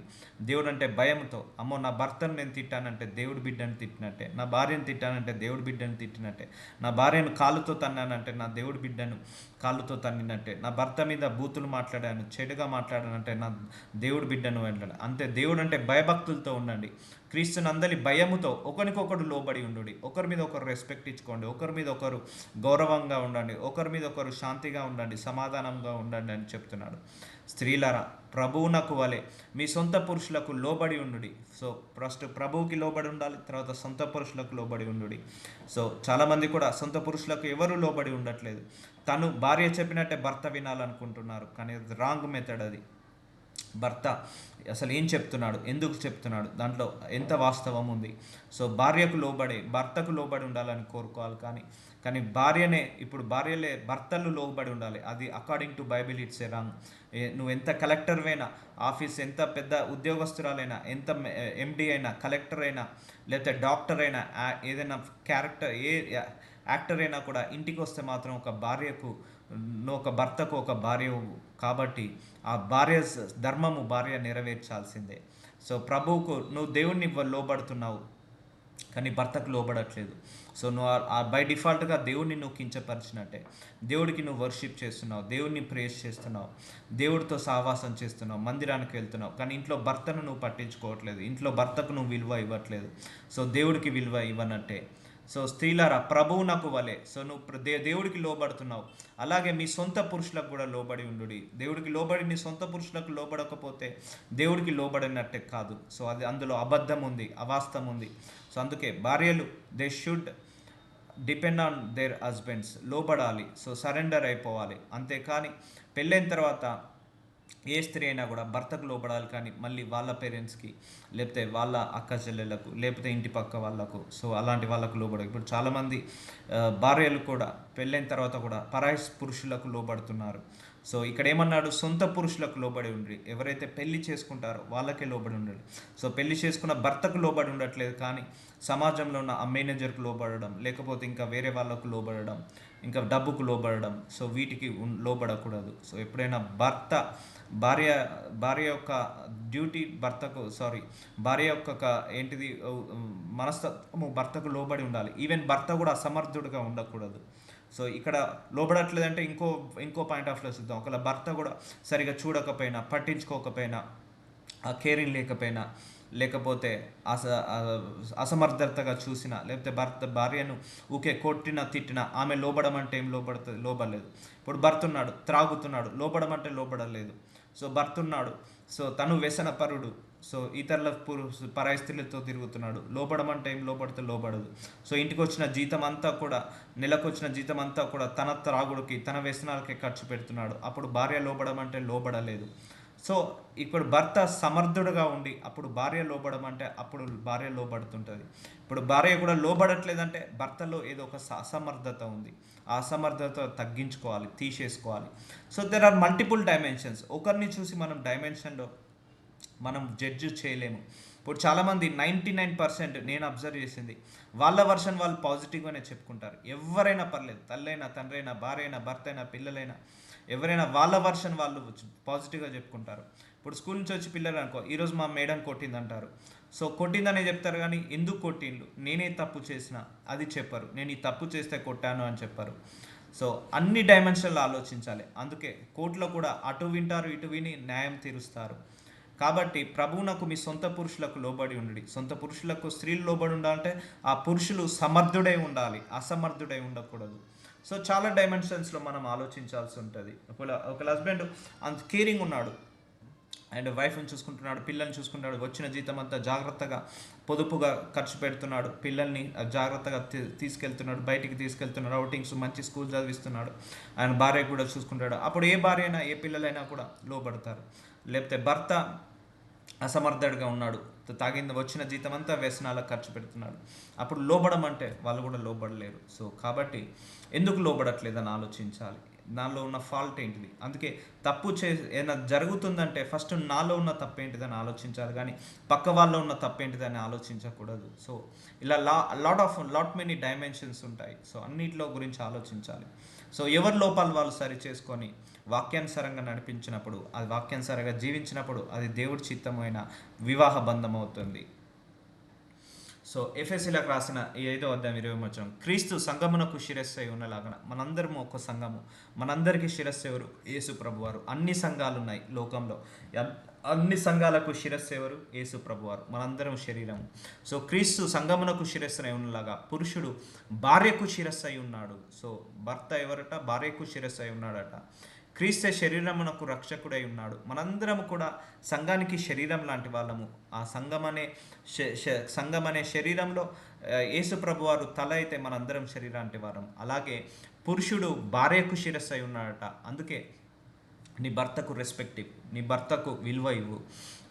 దేవుడు అంటే భయంతో, అమ్మో నా భర్తను నేను తిట్టానంటే దేవుడి బిడ్డని తిట్టినట్టే, నా భార్యను తిట్టానంటే దేవుడి బిడ్డని తిట్టినట్టే, నా భార్యను కాళ్ళుతో తన్నానంటే నా దేవుడి బిడ్డను కాళ్ళుతో తన్నినట్టే, నా భర్త మీద బూతులు మాట్లాడాను, చెడుగా మాట్లాడానంటే నా దేవుడి బిడ్డను వెళ్ళాడు. అంతే. దేవుడు అంటే భయభక్తులతో ఉండండి. క్రీస్తునందలి భయముతో ఒకరికొకడు లోబడి ఉండుడి. ఒకరి మీద ఒకరు రెస్పెక్ట్ ఇచ్చుకోండి, ఒకరి మీద ఒకరు గౌరవంగా ఉండండి, ఒకరి మీద ఒకరు శాంతిగా ఉండండి, సమాధానంగా ఉండండి అని చెప్తున్నాడు. స్త్రీలరా ప్రభువునకు వలె మీ సొంత పురుషులకు లోబడి ఉండుడి. సో ఫస్ట్ ప్రభువుకి లోబడి ఉండాలి, తర్వాత సొంత పురుషులకు లోబడి ఉండుడి. సో చాలామంది కూడా సొంత పురుషులకు ఎవరు లోబడి ఉండట్లేదు. తను భార్య చెప్పినట్టే భర్త వినాలనుకుంటున్నారు, కానీ అది రాంగ్ మెథడ్. అది భర్త అసలు ఏం చెప్తున్నాడు, ఎందుకు చెప్తున్నాడు, దాంట్లో ఎంత వాస్తవం ఉంది. సో భార్యకు లోబడి భర్తకు లోబడి ఉండాలని కోరుకోవాలి, కానీ భార్యనే ఇప్పుడు భార్యలే భర్తలు లోబడి ఉండాలి. అది according to Bible it's a wrong. నువ్వు ఎంత కలెక్టర్వైనా, ఆఫీస్ ఎంత పెద్ద ఉద్యోగస్తురాలైనా, ఎంత ఎండి అయినా, కలెక్టర్ అయినా, లేకపోతే డాక్టర్ అయినా, ఏదైనా క్యారెక్టర్ యాక్టర్ అయినా కూడా ఇంటికి వస్తే మాత్రం ఒక భార్యకు, నువ్వు ఒక భర్తకు ఒక భార్య కాబట్టి ఆ భార్య ధర్మము భార్య నెరవేర్చాల్సిందే. సో ప్రభువుకు నువ్వు దేవుణ్ణి లోబడుతున్నావు కానీ భర్తకు లోబడట్లేదు. సో నువ్వు బై డిఫాల్ట్గా దేవుడిని నువ్వు కించపరిచినట్టే. దేవుడికి నువ్వు వర్షిప్ చేస్తున్నావు, దేవుడిని ప్రేస్ చేస్తున్నావు, దేవుడితో సహవాసం చేస్తున్నావు, మందిరానికి వెళ్తున్నావు, కానీ ఇంట్లో భర్తను నువ్వు పట్టించుకోవట్లేదు, ఇంట్లో భర్తకు నువ్వు విలువ ఇవ్వట్లేదు. సో దేవుడికి విలువ ఇవ్వనట్టే. సో స్త్రీలారా ప్రభువునకు వలె. సో నువ్వు దేవుడికి లోబడుతున్నావు, అలాగే మీ సొంత పురుషులకు కూడా లోబడి ఉండుడి. దేవుడికి లోబడి నీ సొంత పురుషులకు లోబడకపోతే దేవుడికి లోబడినట్టే కాదు. సో అది అందులో అబద్ధం ఉంది, అవాస్తవం ఉంది. సో అందుకే భార్యలు they should depend on their husbands, లోబడాలి. సో సరెండర్ అయిపోవాలి. అంతేకాని పెళ్ళైన తర్వాత ఏ స్త్రీ అయినా కూడా భర్తకు లోబడాలి, కానీ మళ్ళీ వాళ్ళ పేరెంట్స్కి, లేకపోతే వాళ్ళ అక్క చెల్లెళ్ళకు, లేకపోతే ఇంటి పక్క వాళ్ళకు, సో అలాంటి వాళ్ళకు లోబడాలి. ఇప్పుడు చాలామంది భార్యలు కూడా పెళ్ళైన తర్వాత కూడా పరాయి పురుషులకు లోబడుతున్నారు. సో ఇక్కడ ఏమన్నాడు? సొంత పురుషులకు లోబడి ఉండి. ఎవరైతే పెళ్లి చేసుకుంటారో వాళ్ళకే లోబడి ఉండాలి. సో పెళ్లి చేసుకున్న భర్తకు లోబడి ఉండట్లేదు, కానీ సమాజంలో ఉన్న ఆ మేనేజర్కు లోబడడం, లేకపోతే ఇంకా వేరే వాళ్ళకు లోబడడం, ఇంకా డబ్బుకు లోబడడం, సో వీటికి లోబడకూడదు. సో ఎప్పుడైనా భార్య యొక్క డ్యూటీ భార్య యొక్క ఏంటిది మనస్తత్వము భర్తకు లోబడి ఉండాలి. ఈవెన్ భర్త కూడా అసమర్థుడుగా ఉండకూడదు. సో ఇక్కడ లోబడట్లేదంటే ఇంకో పాయింట్ ఆఫ్ వ్యూ చూద్దాం. ఒకవేళ భర్త కూడా సరిగా చూడకపోయినా, పట్టించుకోకపోయినా, ఆ కేరింగ్ లేకపోయినా, లేకపోతే అసమర్థతగా చూసినా, లేకపోతే భార్యను ఊకే కొట్టినా తిట్టినా ఆమె లోబడం అంటే ఏం లోబడుతుంది? లోబడలేదు. ఇప్పుడు భర్త ఉన్నాడు, త్రాగుతున్నాడు, లోబడం అంటే లోబడలేదు. సో భర్త ఉన్నాడు, సో తను వ్యసనపరుడు, సో ఇతరుల పరాయి స్త్రీలతో తిరుగుతున్నాడు, లోబడం అంటే ఏం లోబడదు. సో ఇంటికి వచ్చిన జీతం అంతా కూడా, నెలకు వచ్చిన జీతం అంతా కూడా తన త్రాగుడికి, తన వ్యసనాలకి ఖర్చు పెడుతున్నాడు. అప్పుడు భార్య లోబడం అంటే లోబడలేదు. సో ఇప్పుడు భర్త సమర్థుడుగా ఉండి అప్పుడు భార్య లోబడం అంటే అప్పుడు భార్య లోబడుతుంటుంది. ఇప్పుడు భార్య కూడా లోబడట్లేదంటే భర్తలో ఏదో ఒక అసమర్థత ఉంది. ఆ అసమర్థత తగ్గించుకోవాలి, తీసేసుకోవాలి. So there are multiple dimensions. ఒకరిని చూసి మనం డైమెన్షన్లో మనం జడ్జి చేయలేము. ఇప్పుడు చాలామంది 99% నేను అబ్జర్వ్ చేసింది వాళ్ళ వర్షన్ వాళ్ళు పాజిటివ్గానే చెప్పుకుంటారు. ఎవరైనా పర్లేదు, తల్లైనా, తండ్రి అయినా, భార్య అయినా, భర్త అయినా, పిల్లలైనా, ఎవరైనా వాళ్ళ వర్షన్ వాళ్ళు పాజిటివ్గా చెప్పుకుంటారు. ఇప్పుడు స్కూల్ నుంచి వచ్చి పిల్లలు అనుకో, ఈరోజు మా మేడం కొట్టిందంటారు. సో కొట్టిందనే చెప్తారు, కానీ ఎందుకు కొట్టిండు, నేనే తప్పు చేసిన అది చెప్పరు. నేను ఈ తప్పు చేస్తే కొట్టాను అని చెప్పరు. సో అన్ని డైమెన్షన్లు ఆలోచించాలి. అందుకే కోర్టులో కూడా అటు వింటారు, ఇటు విని న్యాయం తీరుస్తారు. కాబట్టి ప్రభువునకు మీ సొంత పురుషులకు లోబడి ఉండి. సొంత పురుషులకు స్త్రీలు లోబడి ఉండాలంటే ఆ పురుషులు సమర్థుడై ఉండాలి, అసమర్థుడై ఉండకూడదు. సో చాలా డైమెన్షన్స్లో మనం ఆలోచించాల్సి ఉంటుంది. ఒక హస్బెండ్ అంత కేరింగ్ ఉన్నాడు అండ్ వైఫ్ని చూసుకుంటున్నాడు, పిల్లల్ని చూసుకుంటాడు, వచ్చిన జీతం అంతా జాగ్రత్తగా పొదుపుగా ఖర్చు పెడుతున్నాడు, పిల్లల్ని జాగ్రత్తగా తీసుకెళ్తున్నాడు, బయటికి తీసుకెళ్తున్నాడు, అవుటింగ్స్, మంచి స్కూల్ చదివిస్తున్నాడు, ఆయన భార్య కూడా చూసుకుంటాడు. అప్పుడు ఏ భార్య అయినా, ఏ పిల్లలైనా కూడా లోబడతారు. లేకపోతే భర్త అసమర్థుడిగా ఉన్నాడు, తాగింది వచ్చిన జీతం అంతా వ్యసనాలకు ఖర్చు పెడుతున్నాడు. అప్పుడు లోబడమంటే వాళ్ళు కూడా లోబడలేరు. సో కాబట్టి ఎందుకు లోబడట్లేదని ఆలోచించాలి. నాలో ఉన్న ఫాల్ట్ ఏంటిది? అందుకే తప్పు ఏదైనా జరుగుతుందంటే ఫస్ట్ నాలో ఉన్న తప్పు ఏంటిదని ఆలోచించాలి, కానీ పక్క వాళ్ళలో ఉన్న తప్పు ఏంటిదని ఆలోచించకూడదు. సో ఇలా లాట్ మెనీ డైమెన్షన్స్ ఉంటాయి. సో అన్నిటిలో గురించి ఆలోచించాలి. సో ఎవరి లోపాలు వాళ్ళు సరి చేసుకొని వాక్యానుసారంగా నడిపించినప్పుడు, అది వాక్యానుసారంగా జీవించినప్పుడు అది దేవుడి చిత్తమైన వివాహ బంధం అవుతుంది. సో ఎఫెసీలకు రాసిన ఈ 5వ అధ్యాయం 20వ వచనం, క్రీస్తు సంఘమునకు శిరస్సు అయి ఉన్నలాగా మనందరము ఒక సంఘము, మనందరికీ శిరస్సు ఎవరు? యేసు ప్రభువారు. అన్ని సంఘాలు ఉన్నాయి లోకంలో, అన్ని సంఘాలకు శిరస్సు ఎవరు? యేసు ప్రభువారు. మనందరం శరీరము. సో క్రీస్తు సంఘమునకు శిరస్సు అయి ఉన్నలాగా పురుషుడు భార్యకు శిరస్సు అయి ఉన్నాడు. సో భర్త ఎవరట? భార్యకు శిరస్సు అయి ఉన్నాడట. క్రీస్తే శరీరమునకు రక్షకుడై ఉన్నాడు. మనందరం కూడా సంఘానికి శరీరం లాంటి వాళ్ళము. ఆ సంఘం అనే శరీరంలో యేసు ప్రభువారు తల అయితే మనందరం శరీరాంటి వారం. అలాగే పురుషుడు భార్యకు శిరస్సు అయి ఉన్నాడట. అందుకే నీ భర్తకు రెస్పెక్ట్ ఇవ్వు, నీ భర్తకు విలువ ఇవ్వు.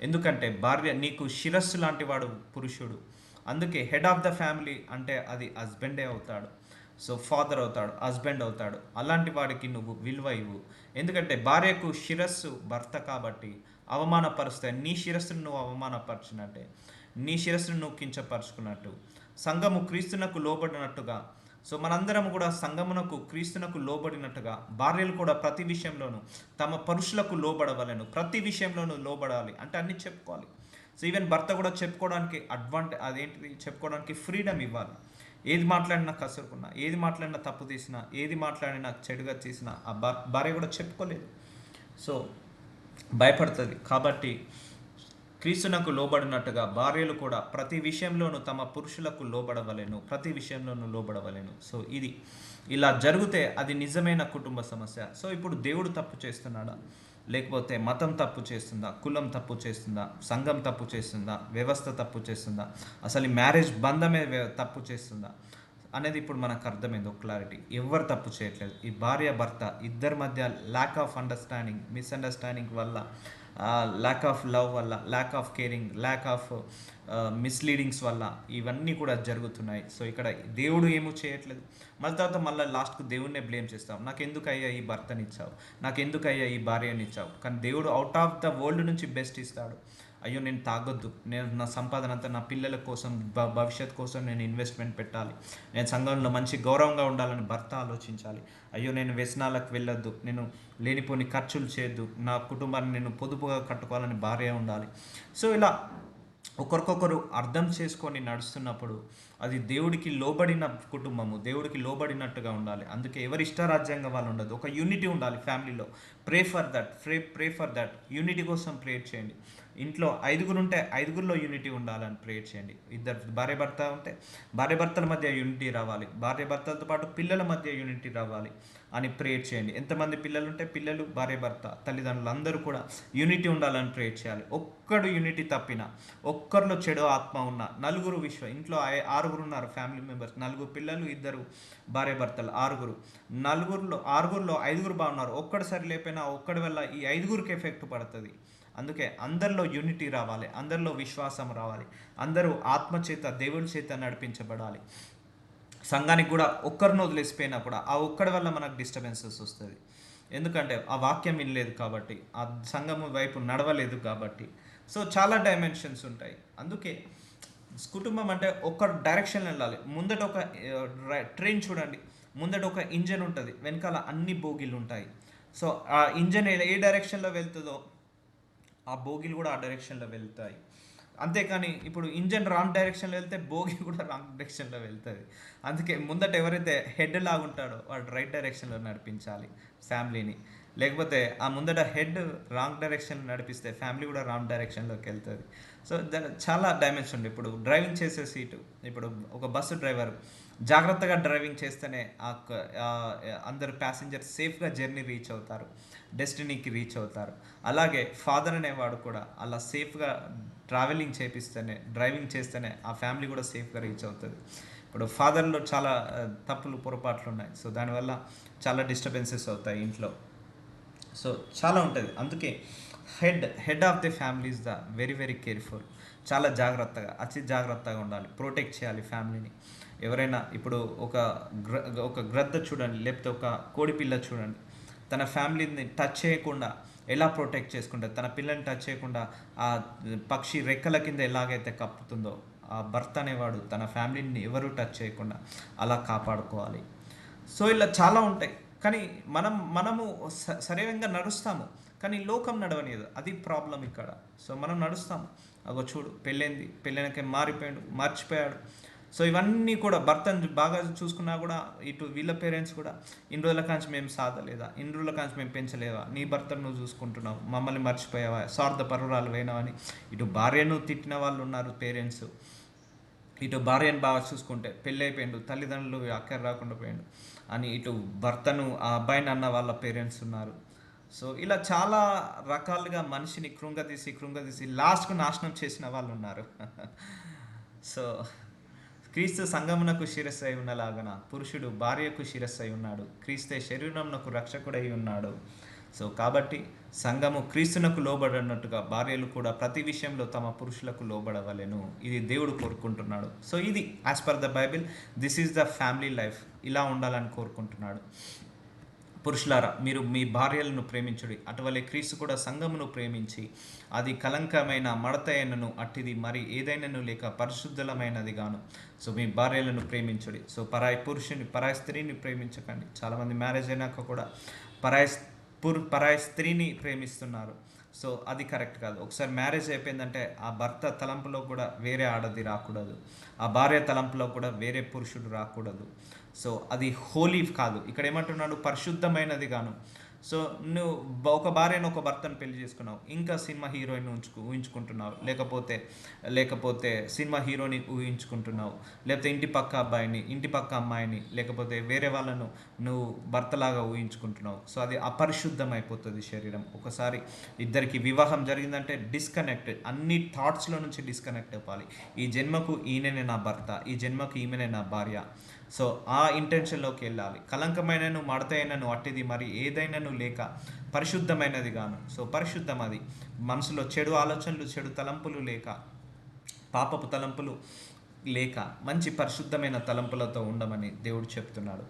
ఎందుకంటే భార్య నీకు శిరస్సు లాంటి వాడు పురుషుడు. అందుకే హెడ్ ఆఫ్ ద ఫ్యామిలీ అంటే అది హస్బెండే అవుతాడు. సో ఫాదర్ అవుతాడు, హస్బెండ్ అవుతాడు. అలాంటి వాడికి నువ్వు విలువ ఇవ్వు. ఎందుకంటే భార్యకు శిరస్సు భర్త కాబట్టి అవమానపరుస్తే నీ శిరస్సును నువ్వు అవమానపరిచినట్టే, నీ శిరస్సును నువ్వు కించపరుచుకున్నట్టు. సంఘము క్రీస్తునకు లోబడినట్టుగా, సో మనందరం కూడా సంఘమునకు క్రీస్తునకు లోబడినట్టుగా భార్యలు కూడా ప్రతి విషయంలోనూ తమ పురుషులకు లోబడవలను. ప్రతి విషయంలోనూ లోబడాలి అంటే అన్నీ చెప్పుకోవాలి. సో ఈవెన్ భర్త కూడా చెప్పుకోవడానికి అదేంటిది, చెప్పుకోవడానికి ఫ్రీడమ్ ఇవ్వాలి. ఏది మాట్లాడినా కసురుకున్నా, ఏది మాట్లాడినా తప్పు తీసినా, ఏది మాట్లాడినా చెడుగా చేసినా ఆ భార్య కూడా చెప్పుకోలేదు. సో భయపడుతుంది. కాబట్టి క్రీస్తునకు లోబడినట్టుగా భార్యలు కూడా ప్రతి విషయంలోనూ తమ పురుషులకు లోబడవలేను, ప్రతి విషయంలోనూ లోబడవలేను. సో ఇది ఇలా జరిగితే అది నిజమైన కుటుంబ సమస్య. సో ఇప్పుడు దేవుడు తప్పు చేస్తున్నాడా, లేకపోతే మతం తప్పు చేస్తుందా, కులం తప్పు చేస్తుందా, సంఘం తప్పు చేస్తుందా, వ్యవస్థ తప్పు చేస్తుందా, అసలు ఈ మ్యారేజ్ బంధమే తప్పు చేస్తుందా అనేది ఇప్పుడు మనకు అర్థమైంది. ఒక క్లారిటీ, ఎవరు తప్పు చేయట్లేదు. ఈ భార్య భర్త ఇద్దరి మధ్య ల్యాక్ ఆఫ్ అండర్స్టాండింగ్, మిస్అండర్స్టాండింగ్ వల్ల, ల్యాక్ ఆఫ్ లవ్ వల్ల, lack of caring, lack of misleadings వల్ల ఇవన్నీ కూడా జరుగుతున్నాయి. సో ఇక్కడ దేవుడు ఏమో చేయట్లేదు. మళ్ళీ లాస్ట్కు దేవుడినే బ్లేమ్ చేస్తాం. నాకెందుకు అయ్యా ఈ భర్తనిచ్చావు, నాకెందుకు అయ్యా ఈ భార్యనిచ్చావు. కానీ దేవుడు అవుట్ ఆఫ్ ద వరల్డ్ నుంచి బెస్ట్ ఇస్తాడు. అయ్యో నేను తాగొద్దు, నేను నా సంపాదన అంతా నా పిల్లల కోసం, భవిష్యత్ కోసం నేను ఇన్వెస్ట్మెంట్ పెట్టాలి, నేను సంఘంలో మంచి గౌరవంగా ఉండాలని భర్త ఆలోచించాలి. అయ్యో నేను వ్యసనాలకు వెళ్ళొద్దు, నేను లేనిపోని ఖర్చులు చేయొద్దు, నా కుటుంబాన్ని నేను పొదుపుగా కట్టుకోవాలని భార్య ఉండాలి. సో ఇలా ఒకరికొకరు అర్థం చేసుకొని నడుస్తున్నప్పుడు అది దేవుడికి లోబడిన కుటుంబము, దేవుడికి లోబడినట్టుగా ఉండాలి. అందుకే ఎవరి ఇష్టారాజ్యంగా వాళ్ళు ఉండదు, ఒక యూనిటీ ఉండాలి ఫ్యామిలీలో. ప్రే ఫర్ దట్ యూనిటీ కోసం ప్రేయర్ చేయండి. ఇంట్లో 5 ఉంటే 5లో యూనిటీ ఉండాలని ప్రేయర్ చేయండి. ఇద్దరు భార్య భర్త ఉంటే భార్య భర్తల మధ్య యూనిటీ రావాలి, భార్య భర్తలతో పాటు పిల్లల మధ్య యూనిటీ రావాలి అని ప్రేయర్ చేయండి. ఎంతమంది పిల్లలు ఉంటే పిల్లలు, భార్య భర్త, తల్లిదండ్రులు అందరూ కూడా యూనిటీ ఉండాలని ప్రేయర్ చేయాలి. ఒక్కడు యూనిటీ తప్పినా, ఒక్కరిలో చెడు ఆత్మ ఉన్న, నలుగురు ఇంట్లో 6 ఉన్నారు ఫ్యామిలీ మెంబర్స్, 4 పిల్లలు, 2 భార్య భర్తలు, 6. నలుగురిలో 6లో 5 బాగున్నారు, ఒక్కడు సరి లేకపోయినా ఒక్కడి వల్ల ఈ 5కి ఎఫెక్ట్ పడుతుంది. అందుకే అందరిలో యూనిటీ రావాలి, అందరిలో విశ్వాసం రావాలి, అందరూ ఆత్మచేత దేవుడి చేత నడిపించబడాలి. సంఘానికి కూడా ఒక్కరిని వదిలేసిపోయినా కూడా ఆ ఒక్కడి వల్ల మనకు డిస్టర్బెన్సెస్ వస్తుంది. ఎందుకంటే ఆ వాక్యం వినలేదు కాబట్టి, ఆ సంఘము వైపు నడవలేదు కాబట్టి. సో చాలా డైమెన్షన్స్ ఉంటాయి. అందుకే కుటుంబం అంటే ఒక డైరెక్షన్ వెళ్ళాలి. ముందట ఒక ట్రైన్ చూడండి, ముందట ఒక ఇంజన్ ఉంటుంది, వెనకాల అన్ని బోగీలు ఉంటాయి. సో ఆ ఇంజన్ ఏ డైరెక్షన్లో వెళ్తుందో ఆ బోగీలు కూడా ఆ డైరెక్షన్లో వెళ్తాయి. అంతేకాని ఇప్పుడు ఇంజన్ రాంగ్ డైరెక్షన్లో వెళ్తే బోగి కూడా రాంగ్ డైరెక్షన్లో వెళ్తుంది. అందుకే ముందట ఎవరైతే హెడ్ లాగుంటాడో వాడు రైట్ డైరెక్షన్లో నడిపించాలి ఫ్యామిలీని. లేకపోతే ఆ ముందట హెడ్ రాంగ్ డైరెక్షన్లో నడిపిస్తే ఫ్యామిలీ కూడా రాంగ్ డైరెక్షన్లోకి వెళ్తుంది. సో చాలా డైమెన్షన్ ఉంది. ఇప్పుడు డ్రైవింగ్ చేసే సీటు, ఇప్పుడు ఒక బస్సు డ్రైవర్ జాగ్రత్తగా డ్రైవింగ్ చేస్తేనే అందరు ప్యాసింజర్స్ సేఫ్గా జర్నీ రీచ్ అవుతారు, డెస్టినీకి రీచ్ అవుతారు. అలాగే ఫాదర్ అనేవాడు కూడా అలా సేఫ్గా డ్రైవింగ్ చేస్తేనే ఆ ఫ్యామిలీ కూడా సేఫ్గా రీచ్ అవుతుంది. ఇప్పుడు ఫాదర్లో చాలా తప్పులు, పొరపాట్లు ఉన్నాయి. సో దానివల్ల చాలా డిస్టర్బెన్సెస్ అవుతాయి ఇంట్లో. సో చాలా ఉంటుంది. అందుకే head of the family is the very very careful. చాలా జాగ్రత్తగా, అతి జాగ్రత్తగా ఉండాలి, ప్రొటెక్ట్ చేయాలి ఫ్యామిలీని. ఎవరైనా ఇప్పుడు ఒక గ్ర ఒక గ్రద్ద చూడండి, లేకపోతే ఒక కోడి పిల్ల చూడండి, తన ఫ్యామిలీని టచ్ చేయకుండా ఎలా ప్రొటెక్ట్ చేసుకుంటుంది, తన పిల్లని టచ్ చేయకుండా ఆ పక్షి రెక్కల కింద ఎలాగైతే కప్పుతుందో, ఆ భర్త అనేవాడు తన ఫ్యామిలీని ఎవరు టచ్ చేయకుండా అలా కాపాడుకోవాలి. సో ఇలా చాలా ఉంటాయి. కానీ మనము సరైనంగా నడుస్తాము, కానీ లోకం నడవనియదు, అది ప్రాబ్లం ఇక్కడ. సో మనం నడుస్తాము. అగో చూడు, పెళ్ళైంది, పెళ్ళైనకే మర్చిపోయాడు. సో ఇవన్నీ కూడా భర్తను బాగా చూసుకున్నా కూడా ఇటు వీళ్ళ పేరెంట్స్ కూడా ఇన్ని రోజుల కాంచి మేము సాధలేదా, ఇన్ని రోజుల కాంచి మేము పెంచలేవా, నీ భర్తను నువ్వు చూసుకుంటున్నావు, మమ్మల్ని మర్చిపోయావా, స్వార్థ పరురాలు పోయినావని ఇటు భార్యను తిట్టిన వాళ్ళు ఉన్నారు పేరెంట్స్. ఇటు భార్యను బాగా చూసుకుంటే పెళ్ళి అయిపోయిండు, తల్లిదండ్రులు అక్కర రాకుండా పోయిండు అని ఇటు భర్తను ఆ అబ్బాయిని అన్న వాళ్ళ పేరెంట్స్ ఉన్నారు. సో ఇలా చాలా రకాలుగా మనిషిని కృంగదీసి లాస్ట్కు నాశనం చేసిన వాళ్ళు ఉన్నారు. సో క్రీస్తు సంగమునకు శిరస్సు అయి ఉన్నలాగన పురుషుడు భార్యకు శిరస్సు అయి ఉన్నాడు, క్రీస్తే శరీరమునకు రక్షకుడై ఉన్నాడు. సో కాబట్టి సంఘము క్రీస్తునకు లోబడినట్టుగా భార్యలు కూడా ప్రతి విషయంలో తమ పురుషులకు లోబడవలెను. ఇది దేవుడు కోరుకుంటున్నాడు. సో ఇది as per the Bible, this is the family life. ఇలా ఉండాలని కోరుకుంటున్నాడు. పురుషులారా, మీరు మీ భార్యలను ప్రేమించుడి, అటువలే క్రీస్తు కూడా సంఘమును ప్రేమించి అది కలంకమైన మడతైనను అట్టిది మరి ఏదైనాను లేక పరిశుద్ధమైనది గాను. సో మీ భార్యలను ప్రేమించుడి. సో పరాయి స్త్రీని ప్రేమించకండి. చాలామంది మ్యారేజ్ అయినాక కూడా పరాయి స్త్రీని ప్రేమిస్తున్నారు. సో అది కరెక్ట్ కాదు. ఒకసారి మ్యారేజ్ అయిపోయిందంటే ఆ భర్త తలంపులో కూడా వేరే ఆడది రాకూడదు, ఆ భార్య తలంపులో కూడా వేరే పురుషుడు రాకూడదు. సో అది హోలీ కాదు. ఇక్కడ ఏమంటున్నాడు, పరిశుద్ధమైనది గాను. సో నువ్వు ఒక భార్యను ఒక భర్తను పెళ్లి చేసుకున్నావు, ఇంకా సినిమా హీరోయిన్ ఊహించుకుంటున్నావు, లేకపోతే సినిమా హీరోని ఊహించుకుంటున్నావు, లేకపోతే ఇంటి పక్క అబ్బాయిని, ఇంటి పక్క అమ్మాయిని, లేకపోతే వేరే వాళ్ళను నువ్వు భర్తలాగా ఊహించుకుంటున్నావు. సో అది అపరిశుద్ధం అయిపోతుంది శరీరం. ఒకసారి ఇద్దరికి వివాహం జరిగిందంటే డిస్కనెక్టెడ్, అన్ని థాట్స్లో నుంచి డిస్కనెక్ట్ అవ్వాలి. ఈ జన్మకు ఈయననే నా భర్త, ఈ జన్మకు ఈమెనే నా భార్య. సో ఆ ఇంటెన్షన్లోకి వెళ్ళాలి. కలంకమైనను మడతైనను అట్టిది మరి ఏదైనాను లేక పరిశుద్ధమైనది గాను. సో పరిశుద్ధం అది. మనసులో చెడు ఆలోచనలు, చెడు తలంపులు లేక, పాపపు తలంపులు లేక మంచి పరిశుద్ధమైన తలంపులతో ఉండమని దేవుడు చెప్తున్నాడు.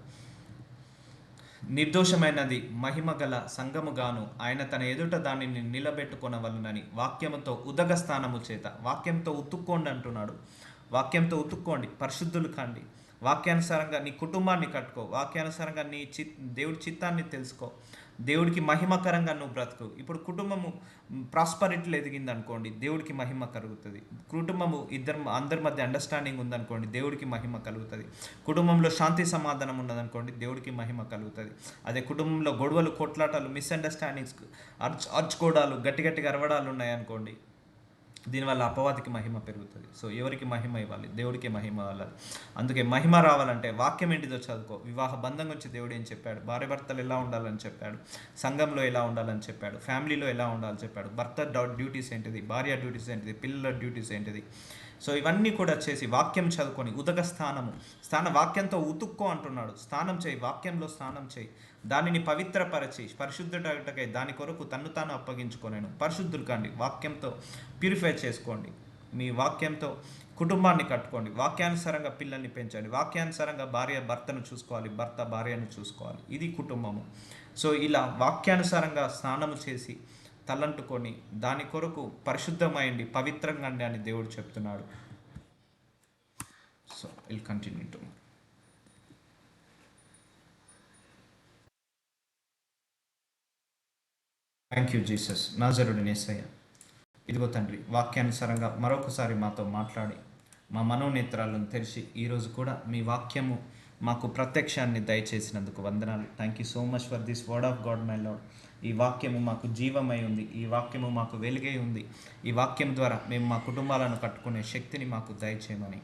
నిర్దోషమైనది మహిమ గల సంఘముగాను ఆయన తన ఎదుట దానిని నిలబెట్టుకొనవలనని వాక్యముతో ఉదక స్థానము చేత, వాక్యంతో ఉతుక్కోండి అంటున్నాడు. వాక్యంతో ఉతుక్కోండి, పరిశుద్ధులు కాండి. వాక్యానుసారంగా నీ కుటుంబాన్ని కట్టుకో, వాక్యానుసారంగా దేవుడి చిత్తాన్ని తెలుసుకో, దేవుడికి మహిమకరంగా నువ్వు బ్రతుకు. ఇప్పుడు కుటుంబము ప్రాస్పరిటీలో ఎదిగింది అనుకోండి, దేవుడికి మహిమ కలుగుతుంది. కుటుంబము అందరి మధ్య అండర్స్టాండింగ్ ఉందనుకోండి, దేవుడికి మహిమ కలుగుతుంది. కుటుంబంలో శాంతి సమాధానం ఉన్నదనుకోండి, దేవుడికి మహిమ కలుగుతుంది. అదే కుటుంబంలో గొడవలు, కొట్లాటలు, మిస్అండర్స్టాండింగ్స్, అర్చుకోవడాలు, గట్టిగా అరవడాలు ఉన్నాయనుకోండి, దీనివల్ల అపవాదికి మహిమ పెరుగుతుంది. సో ఎవరికి మహిమ ఇవ్వాలి? దేవుడికి మహిమ ఇవ్వాలి. అందుకే మహిమ రావాలంటే వాక్యం ఏంటిదో చదువుకో. వివాహ బంధం గురించి దేవుడు ఏం చెప్పాడు, భార్య భర్తలు ఎలా ఉండాలని చెప్పాడు, సంఘంలో ఎలా ఉండాలని చెప్పాడు, ఫ్యామిలీలో ఎలా ఉండాలని చెప్పాడు, భర్త డ్యూటీస్ ఏంటిది, భార్య డ్యూటీస్ ఏంటిది, పిల్లల డ్యూటీస్ ఏంటిది. సో ఇవన్నీ కూడా చేసి వాక్యం చదువుకొని ఉదక వాక్యంతో ఉతుక్కో అంటున్నాడు. స్నానం చేయి, వాక్యంలో స్నానం చేయి, దానిని పవిత్రపరచి పరిశుద్ధుడటకై దాని కొరకు తన్ను తాను అప్పగించుకోలేను. పరిశుద్ధులు కాండి, వాక్యంతో ప్యూరిఫై చేసుకోండి. మీ వాక్యంతో కుటుంబాన్ని కట్టుకోండి, వాక్యానుసారంగా పిల్లల్ని పెంచండి, వాక్యానుసారంగా భార్య భర్తను చూసుకోవాలి, భర్త భార్యను చూసుకోవాలి. ఇది కుటుంబము. సో ఇలా వాక్యానుసారంగా స్నానము చేసి తలంటుకొని దాని కొరకు పరిశుద్ధమైంది, పవిత్రంగా అండి అని దేవుడు చెప్తున్నాడు. So will continue to. Thank you Jesus. నాజరుడు యేసయ్య, ఇదిగో తండ్రి, వాక్యానుసారంగా మరొకసారి మాతో మాట్లాడి మా మనోనేత్రాలను తెరిచి ఈరోజు కూడా మీ వాక్యము మాకు ప్రత్యక్షాన్ని దయచేసినందుకు వందనాలు. Thank you so much for this word of God my lord. ఈ వాక్యము మాకు జీవమై ఉంది, ఈ వాక్యము మాకు వెలుగై ఉంది. ఈ వాక్యం ద్వారా మేము మా కుటుంబాలను కట్టుకునే శక్తిని మాకు దయచేయమని